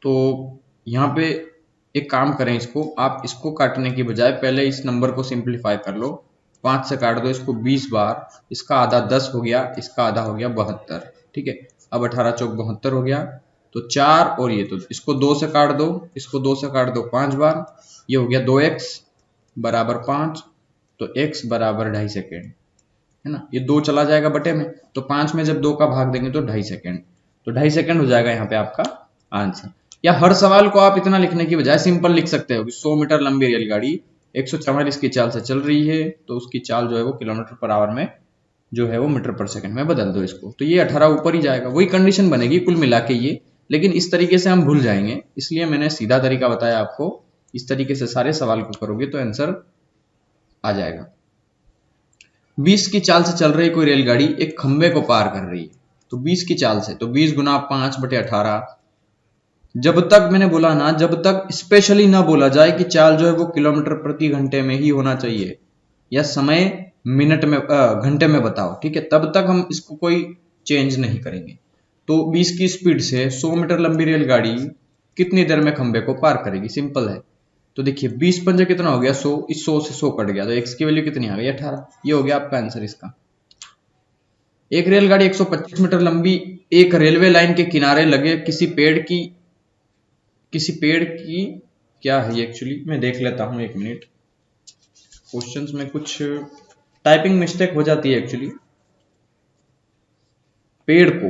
तो यहाँ पे एक काम करें, इसको आप इसको काटने की बजाय पहले इस नंबर को सिंप्लीफाई कर लो। 5 से काट दो इसको 20 बार, इसका आधा 10 हो गया, इसका आधा हो गया 72, ठीक है। अब 18 चौक 72 हो गया, तो 4 और ये, तो इसको 2 से काट दो, इसको 2 से काट दो 5 बार, ये हो गया 2x बराबर 5। तो x बराबर 2.5 सेकेंड, है ना। ये 2 चला जाएगा बटे में, तो 5 में जब 2 का भाग देंगे तो 2.5 सेकेंड। तो 2.5 सेकेंड हो जाएगा यहाँ पे आपका आंसर। या हर सवाल को आप इतना लिखने की बजाय सिंपल लिख सकते हो कि 100 मीटर लंबी रेलगाड़ी 144 की चाल से चल रही है, तो उसकी चाल जो है वो किलोमीटर पर आवर में जो है वो मीटर पर सेकंड में बदल दो इसको, तो ये 18 ऊपर ही जाएगा। वही कंडीशन बनेगी कुल मिला के ये, लेकिन इस तरीके से हम भूल जाएंगे, इसलिए मैंने सीधा तरीका बताया आपको। इस तरीके से सारे सवाल को करोगे तो आंसर आ जाएगा। 20 की चाल से चल रही कोई रेलगाड़ी एक खंबे को पार कर रही है, तो 20 की चाल से, तो 20 गुना 5/18। जब तक मैंने बोला ना, जब तक स्पेशली ना बोला जाए कि चाल जो है वो किलोमीटर प्रति घंटे में ही होना चाहिए, या समय मिनट में घंटे में बताओ, ठीक है, तब तक हम इसको कोई चेंज नहीं करेंगे। तो 20 की स्पीड से 100 मीटर लंबी रेलगाड़ी कितनी देर में खंबे को पार करेगी, सिंपल है। तो देखिए 20 पंजे कितना हो गया 100, इस 100 से 100 कट गया, तो x की वैल्यू कितनी आ गई 18। ये हो गया आपका आंसर इसका। एक रेलगाड़ी 125 मीटर लंबी एक रेलवे लाइन के किनारे लगे किसी पेड़ की क्या है ये, एक्चुअली मैं देख लेता हूं, एक मिनट। क्वेश्चंस में कुछ टाइपिंग मिस्टेक हो जाती है एक्चुअली। पेड़ को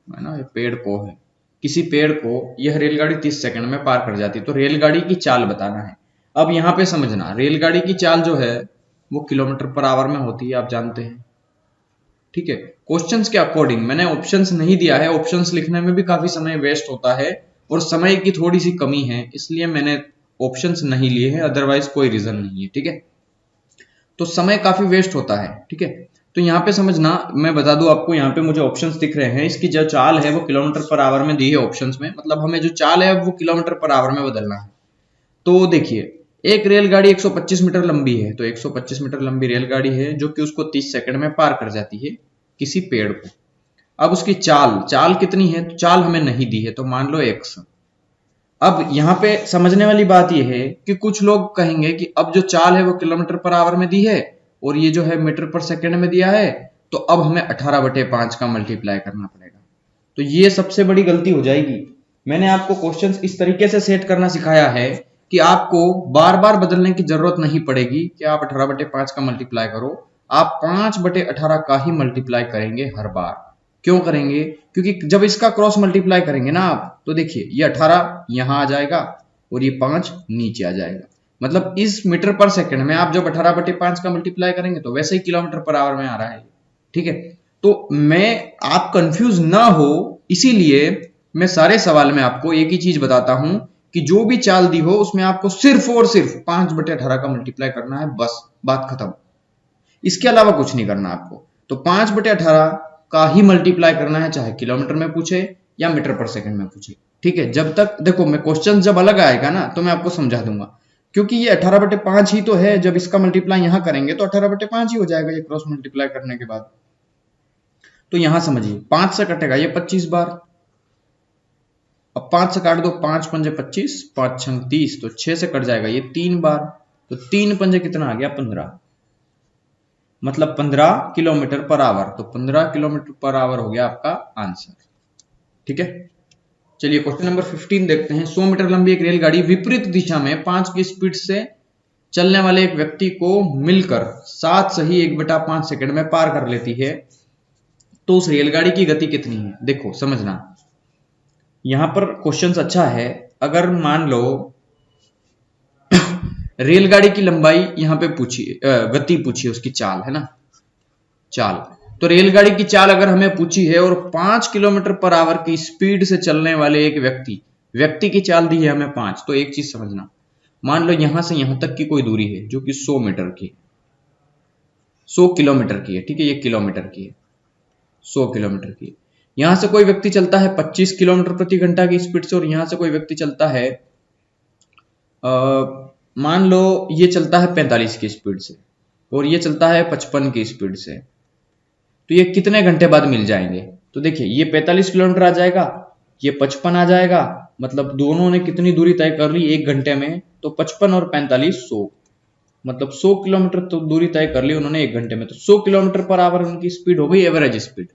है ना, ये पेड़ को है, किसी पेड़ को यह रेलगाड़ी 30 सेकंड में पार कर जाती है। तो रेलगाड़ी की चाल बताना है। अब यहां पे समझना, रेलगाड़ी की चाल जो है वो किलोमीटर पर आवर में होती है, आप जानते हैं, ठीक है। क्वेश्चंस के अकॉर्डिंग मैंने ऑप्शंस नहीं दिया है, ऑप्शंस लिखने में भी काफी समय वेस्ट होता है और समय की थोड़ी सी कमी है, इसलिए मैंने ऑप्शंस नहीं लिए हैं, अदरवाइज कोई रीजन नहीं है, ठीक है। तो समय काफी वेस्ट होता है, ठीक है। तो यहाँ पे समझना, मैं बता दूं आपको, यहाँ पे मुझे ऑप्शंस दिख रहे हैं, इसकी जो चाल है वो किलोमीटर पर आवर में दी है ऑप्शंस में, मतलब हमें जो चाल है वो किलोमीटर पर आवर में बदलना है। तो देखिए एक रेलगाड़ी 125 मीटर लंबी है, तो 125 मीटर लंबी रेलगाड़ी है जो कि उसको 30 सेकंड में पार कर जाती है किसी पेड़ को। अब उसकी चाल कितनी है, तो चाल हमें नहीं दी है, तो मान लो x। अब यहाँ पे समझने वाली बात यह है कि कुछ लोग कहेंगे कि अब जो चाल है वो किलोमीटर पर आवर में दी है और ये जो है मीटर पर सेकंड में दिया है, तो अब हमें 18/5 का मल्टीप्लाई करना पड़ेगा। तो ये सबसे बड़ी गलती हो जाएगी। मैंने आपको क्वेश्चंस इस तरीके से सेट करना सिखाया है कि आपको बार बार बदलने की जरूरत नहीं पड़ेगी कि आप 18/5 का मल्टीप्लाई करो, आप 5/18 का ही मल्टीप्लाई करेंगे हर बार। क्यों करेंगे, क्योंकि जब इसका क्रॉस मल्टीप्लाई करेंगे ना आप, तो देखिए ये 18 यहां आ जाएगा और ये 5 नीचे आ जाएगा। मतलब इस मीटर पर सेकंड में आप जब 18/5 का मल्टीप्लाई करेंगे तो वैसे ही किलोमीटर पर आवर में आ रहा है, ठीक है। तो आप कंफ्यूज ना हो, इसीलिए मैं सारे सवाल में आपको एक ही चीज बताता हूं कि जो भी चाल दी हो उसमें आपको सिर्फ और सिर्फ 5/18 का मल्टीप्लाई करना है, बस बात खत्म। इसके अलावा कुछ नहीं करना आपको। तो 5/18 का ही मल्टीप्लाई करना है, चाहे किलोमीटर में पूछे या मीटर पर सेकंड में पूछे, ठीक है। जब तक देखो, मैं क्वेश्चन जब अलग आएगा ना तो मैं आपको समझा दूंगा, क्योंकि ये 18/5 ही तो है, जब इसका मल्टीप्लाई यहां करेंगे तो 18/5 ही हो जाएगा ये क्रॉस मल्टीप्लाई करने के बाद। तो यहां समझिए 5 से कटेगा ये 25 बार, अब 5 से काट दो, 5 पंजे 25, 5 छंग 30, तो 6 से कट जाएगा ये 3 बार, तो 3 पंजे कितना आ गया 15, मतलब 15 किलोमीटर पर आवर। तो 15 किलोमीटर पर आवर हो गया आपका आंसर। ठीक है, चलिए क्वेश्चन नंबर 15 देखते हैं। 100 मीटर लंबी एक रेलगाड़ी विपरीत दिशा में 5 की स्पीड से चलने वाले एक व्यक्ति को मिलकर 7 सही 1/5 सेकंड में पार कर लेती है, तो उस रेलगाड़ी की गति कितनी है? देखो समझना, यहां पर क्वेश्चन अच्छा है। अगर मान लो रेलगाड़ी की लंबाई यहां पे पूछी, गति पूछी, उसकी चाल है ना, चाल, तो रेलगाड़ी की चाल अगर हमें पूछी है और 5 किलोमीटर पर आवर की स्पीड से चलने वाले एक व्यक्ति की चाल दी है हमें 5, तो एक चीज समझना, मान लो यहां से यहां तक की कोई दूरी है जो कि 100 मीटर की, 100 किलोमीटर की है। ठीक है, ये किलोमीटर की है, 100 किलोमीटर की। यहां से कोई व्यक्ति चलता है 25 किलोमीटर प्रति घंटा की स्पीड से, और यहां से कोई व्यक्ति चलता है मान लो ये चलता है 45 की स्पीड से और ये चलता है 55 की स्पीड से, तो ये कितने घंटे बाद मिल जाएंगे? तो देखिए ये 45 किलोमीटर आ जाएगा, ये 55 आ जाएगा, मतलब दोनों ने कितनी दूरी तय कर ली 1 घंटे में, तो 55 और 45 100, मतलब 100 किलोमीटर तो दूरी तय कर ली उन्होंने 1 घंटे में। तो 100 किलोमीटर पर आवर उनकी स्पीड हो गई एवरेज स्पीड,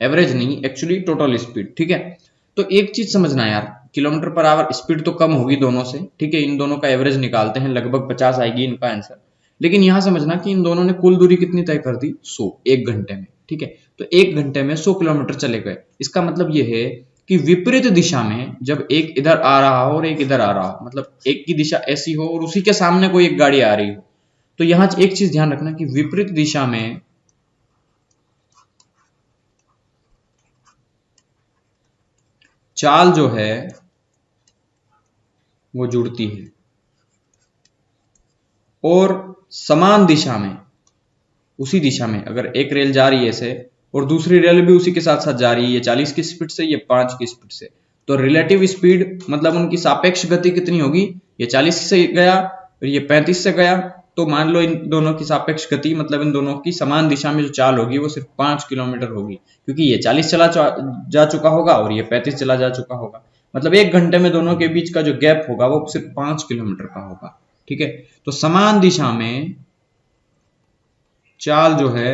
एवरेज नहीं एक्चुअली टोटल स्पीड। ठीक है, तो एक चीज समझना यार, किलोमीटर पर आवर स्पीड तो कम होगी दोनों से। ठीक है, इन दोनों का एवरेज निकालते हैं, लगभग 50 आएगी इनका आंसर। लेकिन यहां समझना कि इन दोनों ने कुल दूरी कितनी तय कर दी 100 1 घंटे में। ठीक है, तो 1 घंटे में 100 किलोमीटर चले गए। इसका मतलब यह है कि विपरीत दिशा में जब एक इधर आ रहा हो और एक इधर आ रहा हो, मतलब एक की दिशा ऐसी हो और उसी के सामने कोई एक गाड़ी आ रही हो, तो यहां एक चीज ध्यान रखना कि विपरीत दिशा में चाल जो है वो जुड़ती है, और समान दिशा में, उसी दिशा में अगर एक रेल जा रही है ऐसे और दूसरी रेल भी उसी के साथ साथ जा रही है, ये 40 की स्पीड से, ये 5 की स्पीड से, तो रिलेटिव स्पीड मतलब उनकी सापेक्ष गति कितनी होगी? ये 40 से गया और ये 35 से गया, तो मान लो इन दोनों की सापेक्ष गति मतलब इन दोनों की समान दिशा में जो चाल होगी वो सिर्फ 5 किलोमीटर होगी, क्योंकि ये 40 चला जा चुका होगा और ये 35 चला जा चुका होगा। मतलब 1 घंटे में दोनों के बीच का जो गैप होगा वो सिर्फ 5 किलोमीटर का होगा। ठीक है, तो समान दिशा में चाल जो है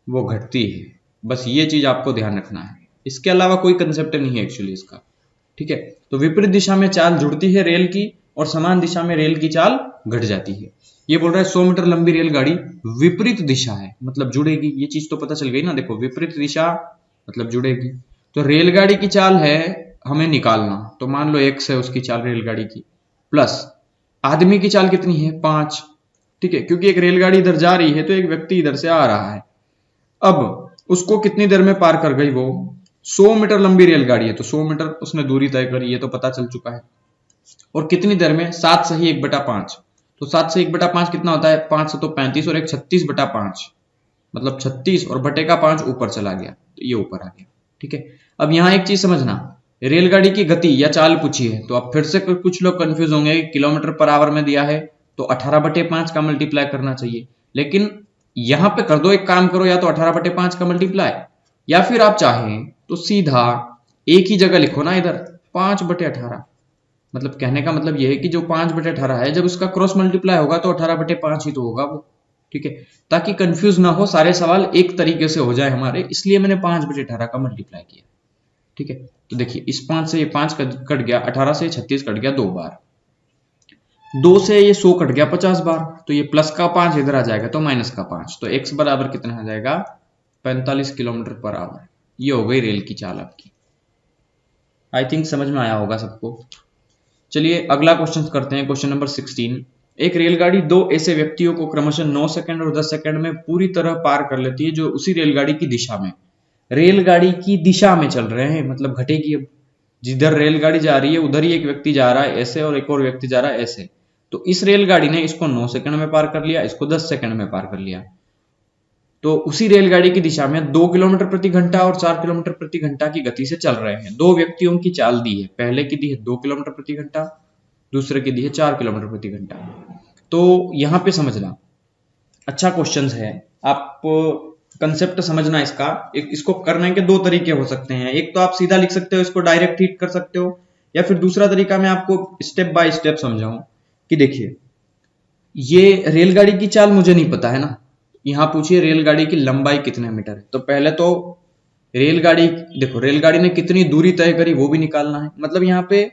वो घटती है, बस ये चीज आपको ध्यान रखना है, इसके अलावा कोई कंसेप्ट नहीं है एक्चुअली इसका। ठीक है, तो विपरीत दिशा में चाल जुड़ती है रेल की और समान दिशा में रेल की चाल घट जाती है। ये बोल रहा है 100 मीटर लंबी रेलगाड़ी विपरीत दिशा है, मतलब जुड़ेगी, ये चीज तो पता चल गई ना। देखो विपरीत दिशा मतलब जुड़ेगी, तो रेलगाड़ी की चाल है हमें निकालना, तो मान लो x है उसकी चाल रेलगाड़ी की, प्लस आदमी की चाल कितनी है 5। ठीक है, क्योंकि एक रेलगाड़ी इधर जा रही है तो एक व्यक्ति इधर से आ रहा है, अब उसको कितनी देर में पार कर गई वो? 100 मीटर लंबी रेलगाड़ी है तो 100 मीटर उसने दूरी तय करी है, तो पता चल चुका है। और कितनी देर में? 7 सही 1/5, तो 7 से 1/5 कितना होता है? 5 से तो 35 और एक 36/5, मतलब 36 और बटे का 5 ऊपर चला गया, तो ये ऊपर आ गया। ठीक है, अब यहां एक चीज समझना, रेलगाड़ी की गति या चाल पूछी है, तो अब फिर से कुछ लोग कंफ्यूज होंगे, किलोमीटर पर आवर में दिया है तो 18/5 का मल्टीप्लाई करना चाहिए, लेकिन यहां पे कर दो, एक काम करो, या तो 18/5 का मल्टीप्लाई, या फिर आप चाहें तो सीधा एक ही जगह लिखो ना इधर 5/18। मतलब कहने का मतलब यह है कि जो 5/18 है जब उसका क्रॉस मल्टीप्लाई होगा तो 18/5 ही तो होगा वो। ठीक है, ताकि कंफ्यूज ना हो, सारे सवाल एक तरीके से हो जाए हमारे, इसलिए मैंने 5/18 का मल्टीप्लाई किया। ठीक है, तो देखिए इस 5 से ये 5 कट गया, 18 से 36 कट गया 2 बार, 2 से ये 100 कट गया 50 बार, तो ये प्लस का 5 इधर आ जाएगा तो माइनस का 5, तो x बराबर कितना आ जाएगा 45 किलोमीटर पर आवर। ये हो गई रेल की चाल आपकी। आई थिंक समझ में आया होगा सबको। चलिए अगला क्वेश्चन करते हैं, क्वेश्चन नंबर 16। एक रेलगाड़ी 2 ऐसे व्यक्तियों को क्रमशः 9 सेकंड और 10 सेकंड में पूरी तरह पार कर लेती है जो उसी रेलगाड़ी की दिशा में, रेलगाड़ी की दिशा में चल रहे हैं, मतलब घटेगी। अब जिधर रेलगाड़ी जा रही है उधर ही एक व्यक्ति जा रहा है ऐसे और एक और व्यक्ति जा रहा है ऐसे, तो इस रेलगाड़ी ने इसको 9 सेकंड में पार कर लिया, इसको 10 सेकंड में पार कर लिया, तो उसी रेलगाड़ी की दिशा में 2 किलोमीटर प्रति घंटा और 4 किलोमीटर प्रति घंटा की गति से चल रहे हैं। 2 व्यक्तियों की चाल दी है, पहले की दी है 2 किलोमीटर प्रति घंटा, दूसरे की दी है 4 किलोमीटर प्रति घंटा। तो यहाँ पे समझना अच्छा क्वेश्चन है, आप कंसेप्ट समझना इसका। इसको करने के दो तरीके हो सकते हैं, एक तो आप सीधा लिख सकते हो, इसको डायरेक्ट हीट कर सकते हो, या फिर दूसरा तरीका मैं आपको स्टेप बाय स्टेप समझाऊं कि देखिए ये रेलगाड़ी की चाल मुझे नहीं पता है ना, यहाँ पूछिए रेलगाड़ी की लंबाई कितने मीटर है, तो पहले तो रेलगाड़ी देखो रेलगाड़ी ने कितनी दूरी तय करी वो भी निकालना है, मतलब यहाँ पे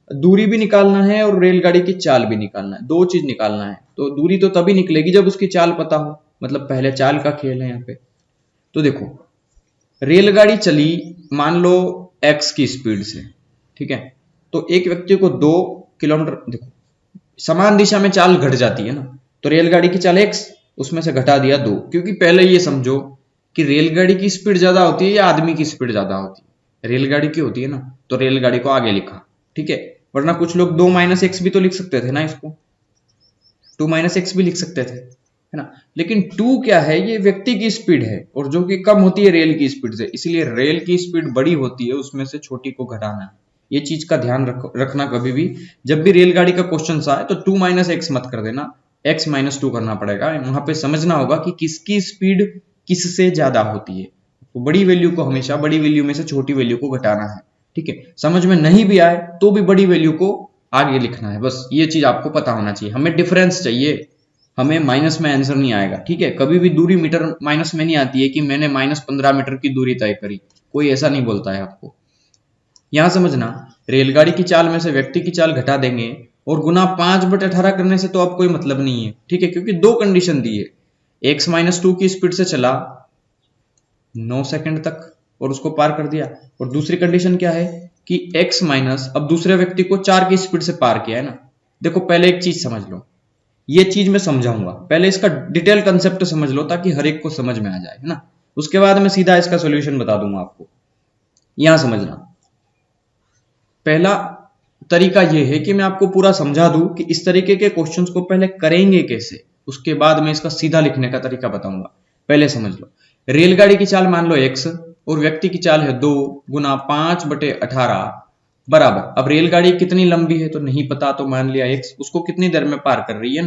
दूरी भी निकालना है और रेलगाड़ी की चाल भी निकालना है, दो चीज निकालना है। तो दूरी तो तभी निकलेगी जब उसकी चाल पता हो, मतलब पहले चाल का खेल है यहाँ पे। तो देखो रेलगाड़ी चली मान लो x की स्पीड से, ठीक है, तो एक व्यक्ति को 2 किलोमीटर, देखो समान दिशा में चाल घट जाती है ना, तो रेलगाड़ी की चाल x, उसमें से घटा दिया 2, क्योंकि पहले ये समझो कि रेलगाड़ी की स्पीड ज्यादा होती है या आदमी की स्पीड ज्यादा होती है, रेलगाड़ी की होती है ना, तो रेलगाड़ी को आगे लिखा, ठीक है। वरना कुछ लोग 2 - x भी तो लिख सकते थे ना, इसको 2 - x भी लिख सकते थे, है ना। लेकिन 2 क्या है, ये व्यक्ति की स्पीड है और जो कि कम होती है रेल की स्पीड से, इसलिए रेल की स्पीड बड़ी होती है, उसमें से छोटी को घटाना है। ये चीज का ध्यान रखना कभी भी, जब भी रेलगाड़ी का क्वेश्चन आए तो 2 - x मत कर देना, x - 2 करना पड़ेगा। वहां पे समझना होगा कि किसकी स्पीड किससे ज्यादा होती है, तो बड़ी वैल्यू को हमेशा बड़ी वैल्यू में से छोटी वैल्यू को घटाना है, ठीक है। समझ में नहीं भी आए तो भी बड़ी वैल्यू को आगे लिखना है, बस ये चीज आपको पता होना चाहिए। हमें डिफरेंस चाहिए, हमें माइनस में आंसर नहीं आएगा, ठीक है। कभी भी दूरी मीटर माइनस में नहीं आती है कि मैंने -15 मीटर की दूरी तय करी, कोई ऐसा नहीं बोलता है आपको। यहां समझना रेलगाड़ी की चाल में से व्यक्ति की चाल घटा देंगे और गुना 5/18 करने से तो अब कोई मतलब नहीं है, ठीक है, क्योंकि दो कंडीशन दी है, x - 2 की स्पीड से चला 9 सेकंड तक और उसको पार कर दिया, और दूसरी कंडीशन क्या है कि x माइनस अब दूसरे व्यक्ति को 4 की स्पीड से पार किया है ना। देखो पहले एक चीज समझ लो, ये चीज मैं समझाऊंगा, पहले इसका डिटेल कंसेप्ट समझ लो ताकि हर एक को समझ में आ जाए, है ना। उसके बाद मैं सीधा इसका सॉल्यूशन बता दूंगा आपको। यहां समझना पहला तरीका यह है कि मैं आपको पूरा समझा दूं कि इस तरीके के क्वेश्चंस को पहले करेंगे कैसे, उसके बाद मैं इसका सीधा लिखने का तरीका बताऊंगा। पहले समझ लो रेलगाड़ी की चाल मान लो x और व्यक्ति की चाल है 2 गुना 5/18 बराबर, अब रेलगाड़ी कितनी लंबी है तो नहीं पता, तो मान लिया x, उसको कितनी देर में पार कर रही है,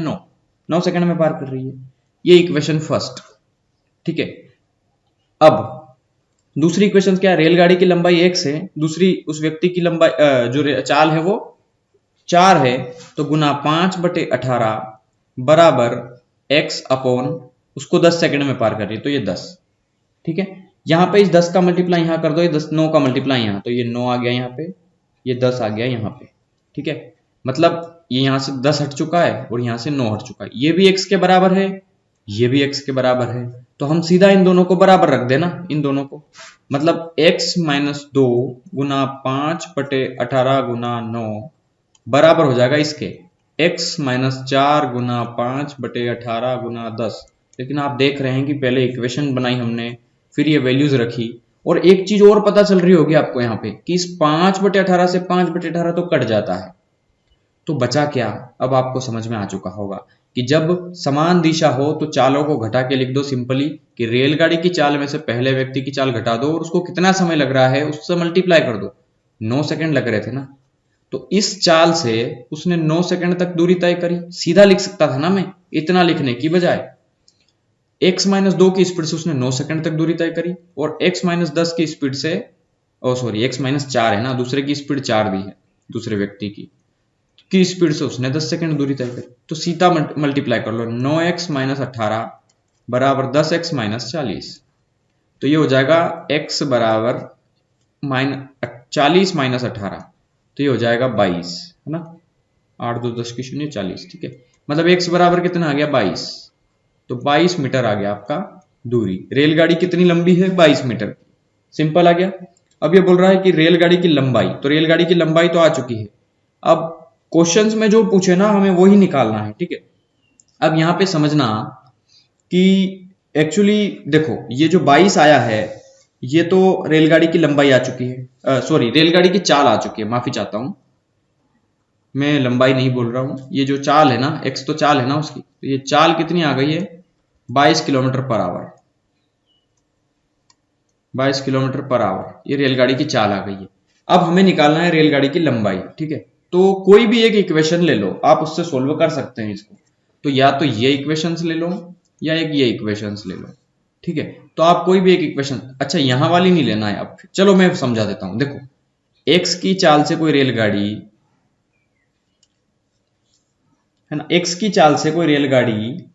9 सेकंड में पार कर रही है। ये इक्वेशन फर्स्ट, ठीक है। अब दूसरी इक्वेशन क्या है, रेलगाड़ी की लंबाई x है, दूसरी उस व्यक्ति की लंबाई जो चाल है वो 4 है, तो गुना 5/18 बराबर x अपॉन उसको 10 सेकंड में पार कर रही है, तो ये 10, ठीक है। यहां पे इस 10 का मल्टीप्लाई यहां कर दो, ये 10 9 का मल्टीप्लाई यहां, तो ये 9 आ गया यहाँ पे, ये 10 आ गया यहाँ पे, ठीक है। मतलब ये यहां से 10 हट चुका है और यहां से 9 हट चुका है, ये भी x के बराबर है, ये भी x के बराबर है, तो हम सीधा इन दोनों को बराबर रख देना, इन दोनों को, मतलब x - 2 गुना 5/18 गुना 9 बराबर हो जाएगा इसके x - 4 गुना 5/18 गुना 10। लेकिन आप देख रहे हैं कि पहले इक्वेशन बनाई हमने, फिर ये वैल्यूज रखी, और एक चीज और पता चल रही होगी आपको यहाँ पे कि इस 5/18 से 5/18 तो कट जाता है, तो बचा क्या, अब आपको समझ में आ चुका होगा कि जब समान दिशा हो तो चालों को घटा के लिख दो सिंपली, कि रेलगाड़ी की चाल में से पहले व्यक्ति की चाल घटा दो और उसको कितना समय लग रहा है उससे मल्टीप्लाई कर दो, 9 सेकंड लग रहे थे ना, तो इस चाल से उसने 9 सेकंड तक दूरी तय करी। सीधा लिख सकता था ना मैं, इतना लिखने की बजाय, x - 2 की स्पीड से उसने 9 सेकंड तक दूरी तय करी, और x - 10 की स्पीड से, x - 4 है ना, दूसरे की स्पीड 4 दी है, दूसरे व्यक्ति की स्पीड से उसने 10 सेकंड दूरी तय करी, तो सीधा मल्टीप्लाई कर लो, 9x - 18 बराबर 10x - 40, तो ये हो जाएगा x बराबर 40 - 18, तो ये हो जाएगा 22, है ना, 8 2 10 की 0 40, ठीक है। मतलब x बराबर कितना आ गया, 22, तो 22 मीटर आ गया आपका दूरी। रेलगाड़ी कितनी लंबी है, 22 मीटर, सिंपल आ गया। अब ये बोल रहा है कि रेलगाड़ी की लंबाई, तो रेलगाड़ी की लंबाई तो आ चुकी है, अब क्वेश्चंस में जो पूछे ना हमें वही निकालना है, ठीक है। अब यहां पे समझना कि एक्चुअली देखो ये जो 22 आया है ये तो रेलगाड़ी की लंबाई आ चुकी है, सॉरी रेलगाड़ी की चाल आ चुकी है, माफी चाहता हूं, मैं लंबाई नहीं बोल रहा हूं, ये जो चाल है ना, x तो चाल है ना उसकी, तो ये चाल कितनी आ गई है, 22 kilometre per hour, 22 kilometre per hour, ये रेलगाड़ी की चाल आ गई है। अब हमें निकालना है रेलगाड़ी की लंबाई, ठीक है। तो कोई भी एक इक्वेशन ले लो, आप उससे सोल्व कर सकते हैं इसको। तो या तो ये इक्वेशंस ले लो या एक ये इक्वेशंस ले लो, ठीक है। तो आप कोई भी एक इक्वेशन, अच्छा यहां वाली नहीं लेना है अब, चलो मैं समझा देता हूं। देखो एक्स की चाल से कोई रेलगाड़ी है ना, एक्स की चाल से कोई रेलगाड़ी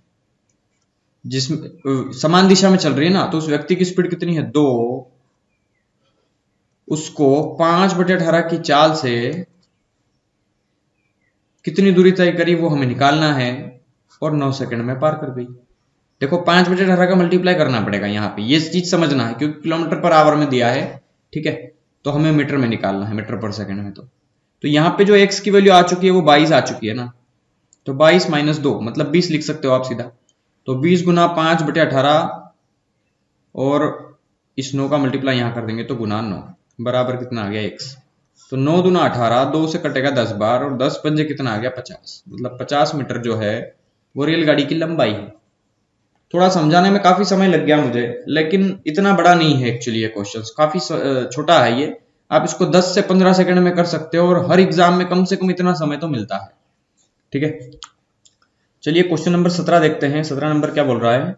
जिसमें समान दिशा में चल रही है ना, तो उस व्यक्ति की स्पीड कितनी है 2, उसको 5/18 की चाल से कितनी दूरी तय करी वो हमें निकालना है, और 9 सेकंड में पार कर गई। देखो 5/18 का मल्टीप्लाई करना पड़ेगा यहाँ पे, ये चीज समझना है क्योंकि किलोमीटर पर आवर में दिया है, ठीक है। तो हमें मीटर में निकालना है, मीटर पर सेकंड में। तो यहाँ पे जो x की वैल्यू आ चुकी है वो 22 आ चुकी है ना, तो 22 माइनस 2 मतलब 20 लिख सकते हो आप सीधा। तो 20 गुना 5/18 और इस 9 का मल्टीप्लाई यहाँ कर देंगे तो गुना 9 बराबर कितना आ गया x। तो 9 दूना 18, 2 से कटेगा 10 बार, और 10 पंजे कितना आ गया 50, मतलब 50 मीटर जो है वो रेलगाड़ी की लंबाई है। थोड़ा समझाने में काफी समय लग गया मुझे, लेकिन इतना बड़ा नहीं है एक्चुअली, ये क्वेश्चन काफी छोटा है ये। आप इसको 10 से 15 सेकंड में कर सकते हो, और हर एग्जाम में कम से कम इतना समय तो मिलता है, ठीक है। चलिए क्वेश्चन नंबर 17 देखते हैं। 17 नंबर क्या बोल रहा है,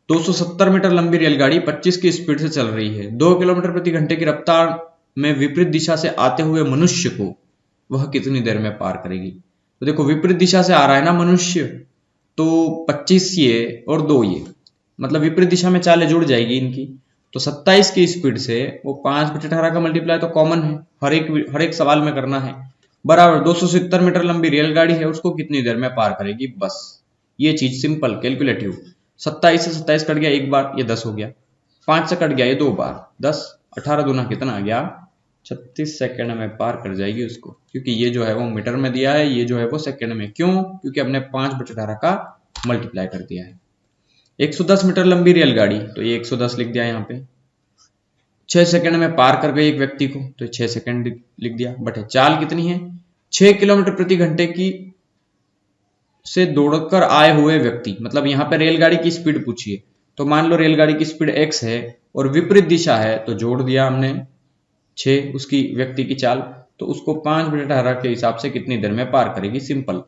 270 मीटर लंबी रेलगाड़ी 25 की स्पीड से चल रही है, 2 किलोमीटर प्रति घंटे की रफ्तार में विपरीत दिशा से आते हुए मनुष्य को वह कितनी देर में पार करेगी। तो देखो विपरीत दिशा से आ रहा है ना मनुष्य, तो 25 ये और 2 ये, मतलब विपरीत दिशा में चालें जुड़ जाएगी इनकी। तो 27 की स्पीड से वो 5/18 का मल्टीप्लाई तो कॉमन है, हर एक सवाल में करना है, बराबर 270 मीटर लंबी रेलगाड़ी है, उसको कितनी देर में पार करेगी, बस ये चीज सिंपल कैलकुलेटिव। 27 से 27 कट गया एक बार, ये 10 हो गया, 5 से कट गया ये 2 बार, 10, 18 दूना कितना आ गया 36 सेकंड में पार कर जाएगी उसको, क्योंकि ये जो है वो मीटर में दिया है, ये जो है वो सेकंड में। क्यों? क्योंकि हमने 5/18 का मल्टीप्लाई कर दिया है। 110 मीटर लंबी रेलगाड़ी, तो ये 110 लिख दिया यहाँ पे, 6 सेकंड में पार कर गई एक व्यक्ति को, तो 6 सेकंड लिख दिया, बटे चाल कितनी है 6 किलोमीटर प्रति घंटे की से दौड़कर आए हुए व्यक्ति, मतलब यहाँ पे रेलगाड़ी की स्पीड पूछी है, तो मान लो रेलगाड़ी की स्पीड x है और विपरीत दिशा है, तो जोड़ दिया हमने 6 उसकी व्यक्ति की चाल, तो उसको 5/18 के हिसाब से कितनी देर में पार करेगी, सिंपल।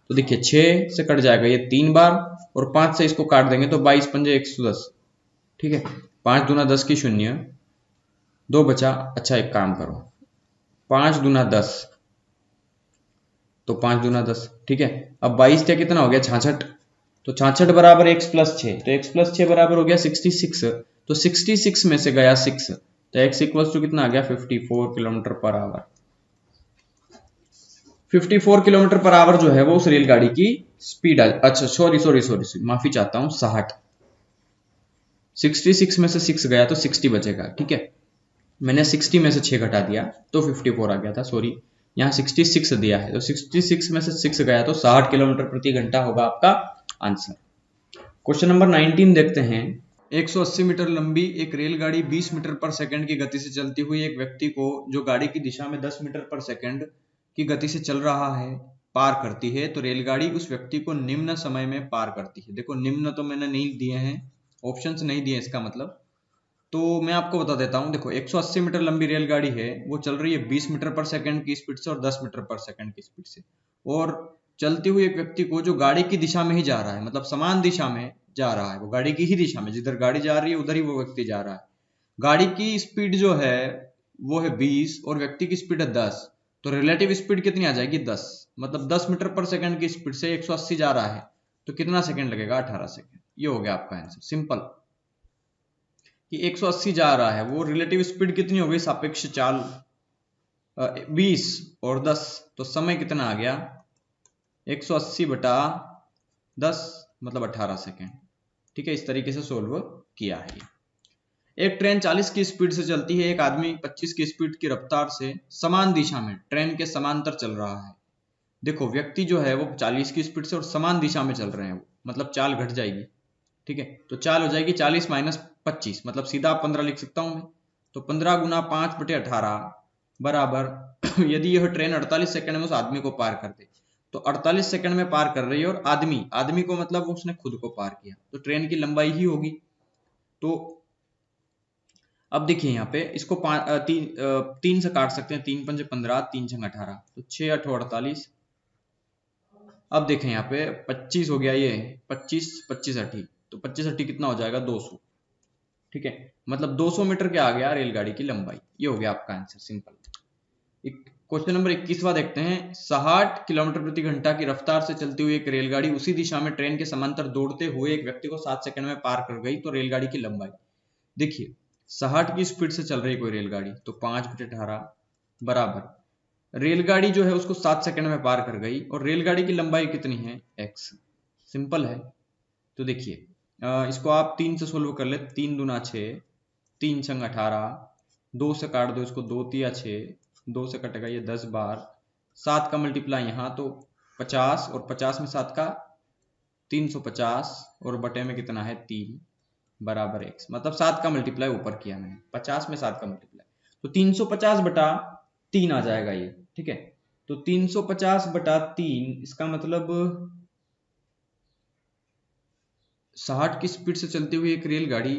तो देखिए 6 से कट जाएगा ये 3 बार, और 5 से इसको काट देंगे तो 22 पंजे 110, ठीक है। 5 दूना 10 की 0, 2 बचा। अच्छा एक काम करो, 5 दूना 10, तो 5 दूना 10, ठीक है। अब 22 क्या कितना हो गया 66, तो 66 बराबर x प्लस 6, तो x प्लस 6 बराबर हो गया 66, तो 66 में से गया 6, तो x इक्वल्स टू कितना आ गया 54 kilometre per hour. 54 kilometre per hour जो है वो उस रेलगाड़ी की स्पीड है। अच्छा सॉरी माफी चाहता हूं, 60, 66 में से 6 गया तो 60 बचेगा, ठीक है। मैंने 60 में से 6 घटा दिया तो 54 आ गया था, सॉरी यहाँ 66 दिया है, तो 66 में से 6 गया तो 60 किलोमीटर प्रति घंटा होगा आपका आंसर। क्वेश्चन नंबर 19 देखते हैं। 180 मीटर लंबी एक रेलगाड़ी 20 मीटर पर सेकंड की गति से चलती हुई एक व्यक्ति को जो गाड़ी की दिशा में 10 मीटर पर सेकंड की गति से चल रहा है पार करती है, तो रेलगाड़ी उस व्यक्ति को निम्न समय में पार करती है। देखो निम्न तो मैंने नहीं दिए हैं, ऑप्शंस नहीं दिए इसका मतलब, तो मैं आपको बता देता हूं। देखो 180 मीटर लंबी रेलगाड़ी है, वो चल रही है 20 मीटर पर सेकंड की स्पीड से और 10 मीटर पर सेकंड की स्पीड से, और चलती हुई एक व्यक्ति को जो गाड़ी की दिशा में ही जा रहा है, मतलब समान दिशा में जा रहा है, वो गाड़ी की ही दिशा में, जिधर गाड़ी जा रही है उधर ही वो व्यक्ति जा रहा है। गाड़ी की स्पीड जो है वो है 20 और व्यक्ति की स्पीड है 10, तो रिलेटिव स्पीड कितनी आ जाएगी 10, मतलब 10 मीटर पर सेकंड की स्पीड से 180 जा रहा है, तो कितना सेकंड लगेगा 18 सेकंड। ये हो गया आपका आंसर, सिंपल कि 180 जा रहा है, वो रिलेटिव स्पीड कितनी हो गई सापेक्ष चाल 20 और 10, तो समय कितना आ गया 180 बटा 10 मतलब 18 सेकेंड, ठीक है। इस तरीके से सोल्व किया है। एक ट्रेन 40 की स्पीड से चलती है, एक आदमी 25 की स्पीड की रफ्तार से समान दिशा में ट्रेन के समांतर चल रहा है। देखो व्यक्ति जो है वो 40 की स्पीड से और समान दिशा में चल रहे हैं, मतलब चाल घट जाएगी, ठीक है। तो चाल हो जाएगी 40 माइनस 25, मतलब सीधा 15 लिख सकता हूं मैं, तो 15 गुना 5/18 बराबर यदि यह ट्रेन 48 सेकंड में उस आदमी को पार कर दे, तो 48 सेकंड में पार कर रही है, और आदमी को मतलब उसने खुद को पार किया, तो ट्रेन की लंबाई ही होगी। तो अब देखिए यहाँ पे इसको 3 से काट सकते हैं, 3 पंजे 15, 3 छंग 18, तो 6 8 48। अब देखें यहाँ पे 25 हो गया, ये 25 25 80, तो 25 80 कितना हो जाएगा 200। ठीक है, मतलब 200 मीटर क्या आ गया रेलगाड़ी की लंबाई। ये हो गया आपका आंसर, सिंपल। क्वेश्चन नंबर 21वां देखते हैं। 60 किलोमीटर प्रति घंटा की रफ्तार से चलती हुई एक रेलगाड़ी उसी दिशा में ट्रेन के समांतर दौड़ते हुए एक व्यक्ति को 7 सेकंड में पार कर गई, तो रेलगाड़ी की लंबाई। देखिए 60 की स्पीड से चल रही कोई रेलगाड़ी, तो 5/18 बराबर रेलगाड़ी जो है उसको 7 सेकंड में पार कर गई, और रेलगाड़ी की लंबाई कितनी है x। सिंपल है। तो देखिए इसको आप 3 से सोल्व कर ले, 3 दूना 6, 3 छंग 18, 2 से काट दो इसको, 2 तिया 6, 2 से कटेगा ये 10 बार, 7 का मल्टीप्लाई यहाँ तो 50, और 50 में 7 का 350, और बटे में कितना है 3 बराबर x। मतलब 7 का मल्टीप्लाई ऊपर किया मैंने, 50 में 7 का मल्टीप्लाई, तो 350 बटा 3 आ जाएगा ये। ठीक है, तो 350 बटा 3, इसका मतलब 60 की स्पीड से चलती हुई एक रेलगाड़ी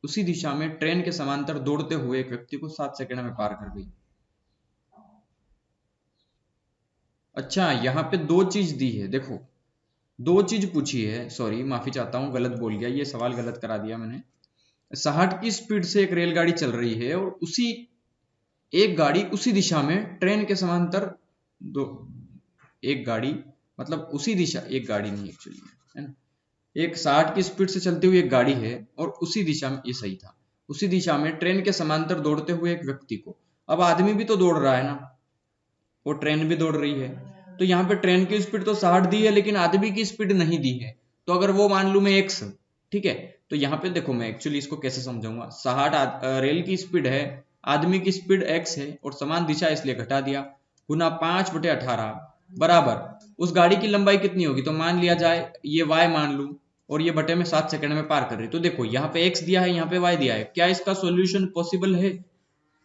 उसी दिशा में ट्रेन के समांतर दौड़ते हुए एक व्यक्ति को 7 सेकंड में पार कर गई। अच्छा, यहाँ पे दो चीज दी है, देखो दो चीज पूछी है, सॉरी माफी चाहता हूँ, गलत बोल गया, ये सवाल गलत करा दिया मैंने। 60 की स्पीड से एक रेलगाड़ी चल रही है और उसी एक गाड़ी उसी दिशा में ट्रेन के समांतर दो, एक गाड़ी मतलब उसी दिशा, एक गाड़ी नहीं एक्चुअली है ना, एक 60 की स्पीड से चलती हुई एक गाड़ी है और उसी दिशा में, ये सही था, उसी दिशा में ट्रेन के समांतर दौड़ते हुए एक व्यक्ति को। अब आदमी भी तो दौड़ रहा है ना, वो ट्रेन भी दौड़ रही है, तो यहाँ पे ट्रेन की स्पीड तो 60 दी है लेकिन आदमी की स्पीड नहीं दी है, तो अगर वो मान लू मैं x, ठीक है, तो यहाँ पे देखो मैं एक्चुअली इसको कैसे समझाऊंगा। 60 रेल की स्पीड है, आदमी की स्पीड x है और समान दिशा इसलिए घटा दिया, गुना 5/18 बराबर उस गाड़ी की लंबाई कितनी होगी, तो मान लिया जाए ये y मान लू, और ये बटे में 7 सेकंड में पार कर रही। तो देखो यहाँ पे x दिया है, यहाँ पे y दिया है, क्या इसका सॉल्यूशन पॉसिबल है?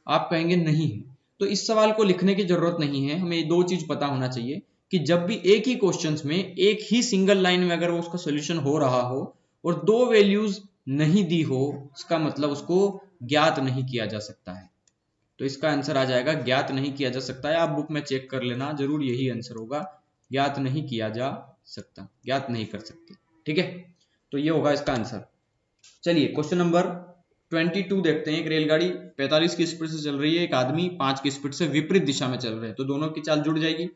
आप कहेंगे नहीं है। तो इस सवाल को लिखने की जरूरत नहीं है, हमें दो चीज पता होना चाहिए कि जब भी एक ही क्वेश्चंस में एक ही सिंगल लाइन में अगर वो उसका सॉल्यूशन हो रहा हो और दो वैल्यूज नहीं दी हो, इसका मतलब उसको ज्ञात नहीं किया जा सकता है। तो इसका आंसर आ जाएगा ज्ञात नहीं किया जा सकता है। आप बुक में चेक कर लेना, जरूर यही आंसर होगा, ज्ञात नहीं किया जा सकता, ज्ञात नहीं कर सकते। ठीक है, तो ये होगा इसका आंसर। चलिए क्वेश्चन नंबर 22 देखते हैं। एक रेलगाड़ी 45 की स्पीड से चल रही है, एक आदमी 5 की स्पीड से विपरीत दिशा में चल रहे हैं, तो दोनों की चाल जुड़ जाएगी,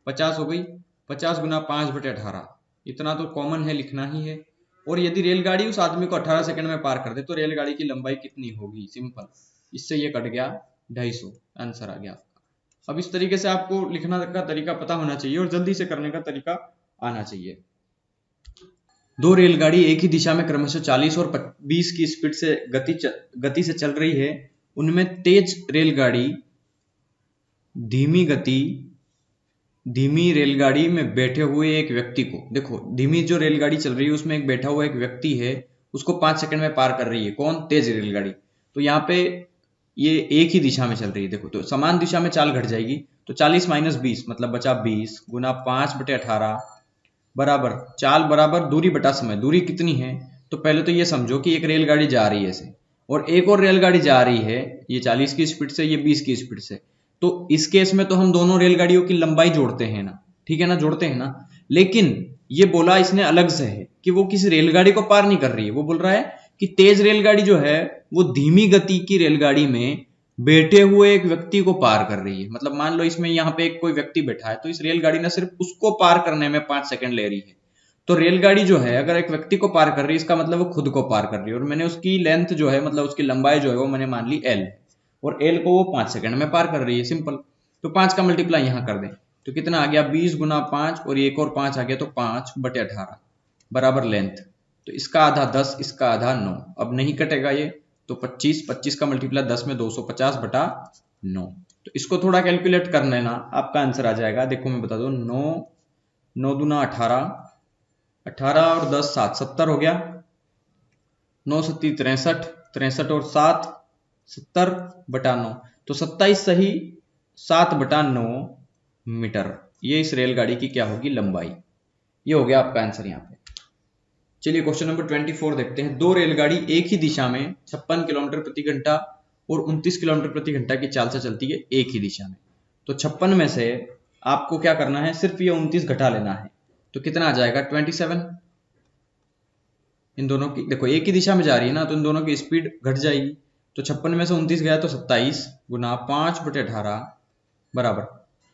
50 हो गई, 50 गुना 5/18, इतना तो कॉमन है, लिखना ही है। और यदि रेलगाड़ी उस आदमी को 18 सेकंड में पार कर दे तो रेलगाड़ी की लंबाई कितनी होगी? सिंपल, इससे ये कट गया 250, आंसर आ गया आपका। अब इस तरीके से आपको लिखना का तरीका पता होना चाहिए और जल्दी से करने का तरीका आना चाहिए। दो रेलगाड़ी एक ही दिशा में क्रमशः 40 और 20 की स्पीड से गति से चल रही है। उनमें तेज रेलगाड़ी धीमी रेलगाड़ी में बैठे हुए एक व्यक्ति को, देखो धीमी जो रेलगाड़ी चल रही है उसमें एक बैठा हुआ एक व्यक्ति है, उसको 5 सेकंड में पार कर रही है। कौन? तेज रेलगाड़ी। तो यहाँ पे ये एक ही दिशा में चल रही है, देखो तो समान दिशा में चाल घट जाएगी, तो 40 - 20 मतलब बचा 20 गुना 5/18 बराबर चाल बराबर दूरी बटा समय। दूरी कितनी है? तो पहले तो ये समझो कि एक रेलगाड़ी जा रही है ऐसे और एक और रेलगाड़ी जा रही है, ये 40 की स्पीड से, ये 20 की स्पीड से, तो इस केस में तो हम दोनों रेलगाड़ियों की लंबाई जोड़ते हैं ना, ठीक है ना, जोड़ते हैं ना। लेकिन ये बोला इसने अलग से है कि वो किसी रेलगाड़ी को पार नहीं कर रही है, वो बोल रहा है कि तेज रेलगाड़ी जो है वो धीमी गति की रेलगाड़ी में बैठे हुए एक व्यक्ति को पार कर रही है। मतलब मान लो इसमें यहाँ पे एक कोई व्यक्ति बैठा है, तो इस रेलगाड़ी ने सिर्फ उसको पार करने में 5 सेकंड ले रही है। तो रेलगाड़ी जो है अगर एक व्यक्ति को पार कर रही है, इसका मतलब वो खुद को पार कर रही है, और मैंने उसकी लेंथ जो है मतलब उसकी लंबाई जो है वो मैंने मान ली l, और l को वो 5 सेकंड में पार कर रही है। सिंपल, तो 5 का मल्टीप्लाई यहाँ कर दें तो कितना आ गया? 20 गुना 5 और एक और 5 आ गया, तो 5/18 बराबर लेंथ। तो इसका आधा 10, इसका आधा 9, अब नहीं कटेगा ये, तो 25 का मल्टीप्लाई 10 में 250/9। तो इसको थोड़ा कैलकुलेट कर लेना, आपका आंसर आ जाएगा। देखो मैं बता दूं, 9 दूना 18, 18 और 10 7, 70 हो गया, 9 7 63, 63 और 7 70/9, तो 27 सही 7/9 मीटर, ये इस रेलगाड़ी की क्या होगी? लंबाई। ये हो गया आपका आंसर यहाँ पे। चलिए क्वेश्चन नंबर 24 देखते हैं। दो रेलगाड़ी एक ही दिशा में 56 किलोमीटर प्रति घंटा और 29 किलोमीटर प्रति घंटा की चाल से चलती है एक ही दिशा में। तो 56 में से आपको क्या करना है, सिर्फ ये 29 घटा लेना है, तो कितना आ जाएगा 27। इन दोनों की देखो एक ही दिशा में जा रही है ना, तो इन दोनों की स्पीड घट जाएगी। तो 56 में से 29 गया तो 27 गुना 5/18 बराबर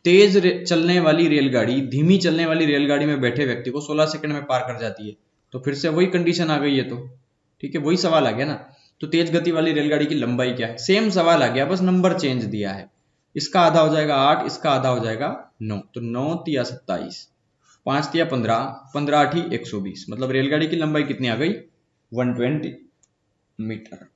तेज चलने वाली रेलगाड़ी धीमी चलने वाली रेलगाड़ी में बैठे व्यक्ति को 16 सेकंड में पार कर जाती है। तो फिर से वही कंडीशन आ गई है, तो ठीक है, वही सवाल आ गया ना। तो तेज गति वाली रेलगाड़ी की लंबाई क्या है, सेम सवाल आ गया, बस नंबर चेंज दिया है। इसका आधा हो जाएगा 8, इसका आधा हो जाएगा 9। तो 9 तिया 27, 5 तिया 15, 15 8 120, मतलब रेलगाड़ी की लंबाई कितनी आ गई 120 मीटर।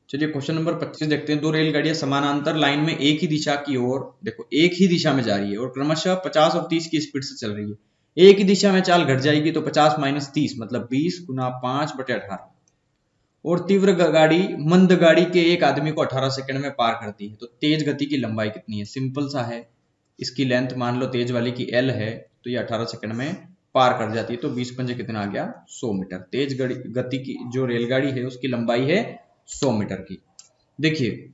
चलिए क्वेश्चन नंबर 25 देखते हैं। दो रेलगाड़ियां समानांतर लाइन में एक ही दिशा की ओर, देखो एक ही दिशा में जा रही है और क्रमशः 50 और 30 की स्पीड से चल रही है। एक ही दिशा में चाल घट जाएगी तो 50 माइनस 30 मतलब 20 गुना 5/18। और तीव्र गाड़ी मंद गाड़ी के एक आदमी को 18 सेकंड में पार करती है। तो तेज गति की लंबाई कितनी है, सिंपल सा है, इसकी लेंथ मान लो तेज वाली की L है, तो ये 18 सेकंड में पार कर जाती है। तो 20 पंजे कितना आ गया 100 मीटर। तेज गति की जो रेलगाड़ी है उसकी लंबाई है 100 मीटर की। देखिए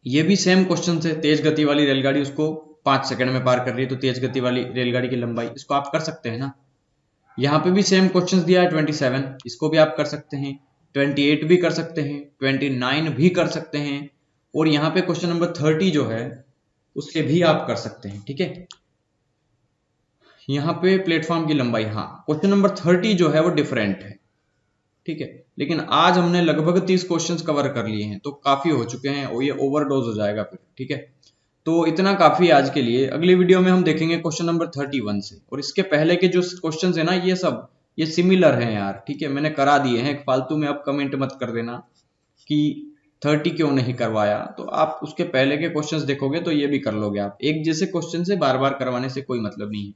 ये भी सेम क्वेश्चन है, तेज गति वाली रेलगाड़ी उसको 5 सेकंड में पार कर रही है, तो तेज गति वाली रेलगाड़ी की लंबाई, इसको आप कर सकते हैं ना। यहाँ पे भी सेम क्वेश्चन दिया है 27, इसको भी आप कर सकते हैं, 28 भी कर सकते हैं, 29 भी कर सकते हैं, और यहाँ पे क्वेश्चन नंबर 30 जो है उसके भी आप कर सकते हैं। ठीक है, यहाँ पे प्लेटफॉर्म की लंबाई, हाँ क्वेश्चन नंबर 30 जो है वो डिफरेंट है। ठीक है, लेकिन आज हमने लगभग 30 क्वेश्चंस कवर कर लिए हैं, तो काफी हो चुके हैं और ये ओवरडोज हो जाएगा फिर। ठीक है, तो इतना काफी आज के लिए। अगली वीडियो में हम देखेंगे क्वेश्चन नंबर 31 से, और इसके पहले के जो क्वेश्चंस है ना ये सब ये सिमिलर हैं यार। ठीक है, मैंने करा दिए हैं, फालतू में आप कमेंट मत कर देना कि 30 क्यों नहीं करवाया। तो आप उसके पहले के क्वेश्चंस देखोगे तो ये भी कर लोगे आप। एक जैसे क्वेश्चन से बार बार करवाने से कोई मतलब नहीं है।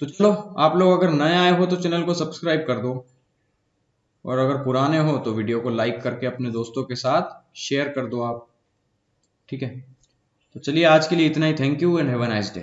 तो चलो, आप लोग अगर नए आए हो तो चैनल को सब्सक्राइब कर दो, और अगर पुराने हो तो वीडियो को लाइक करके अपने दोस्तों के साथ शेयर कर दो आप। ठीक है, तो चलिए आज के लिए इतना ही। Thank you and have a nice day.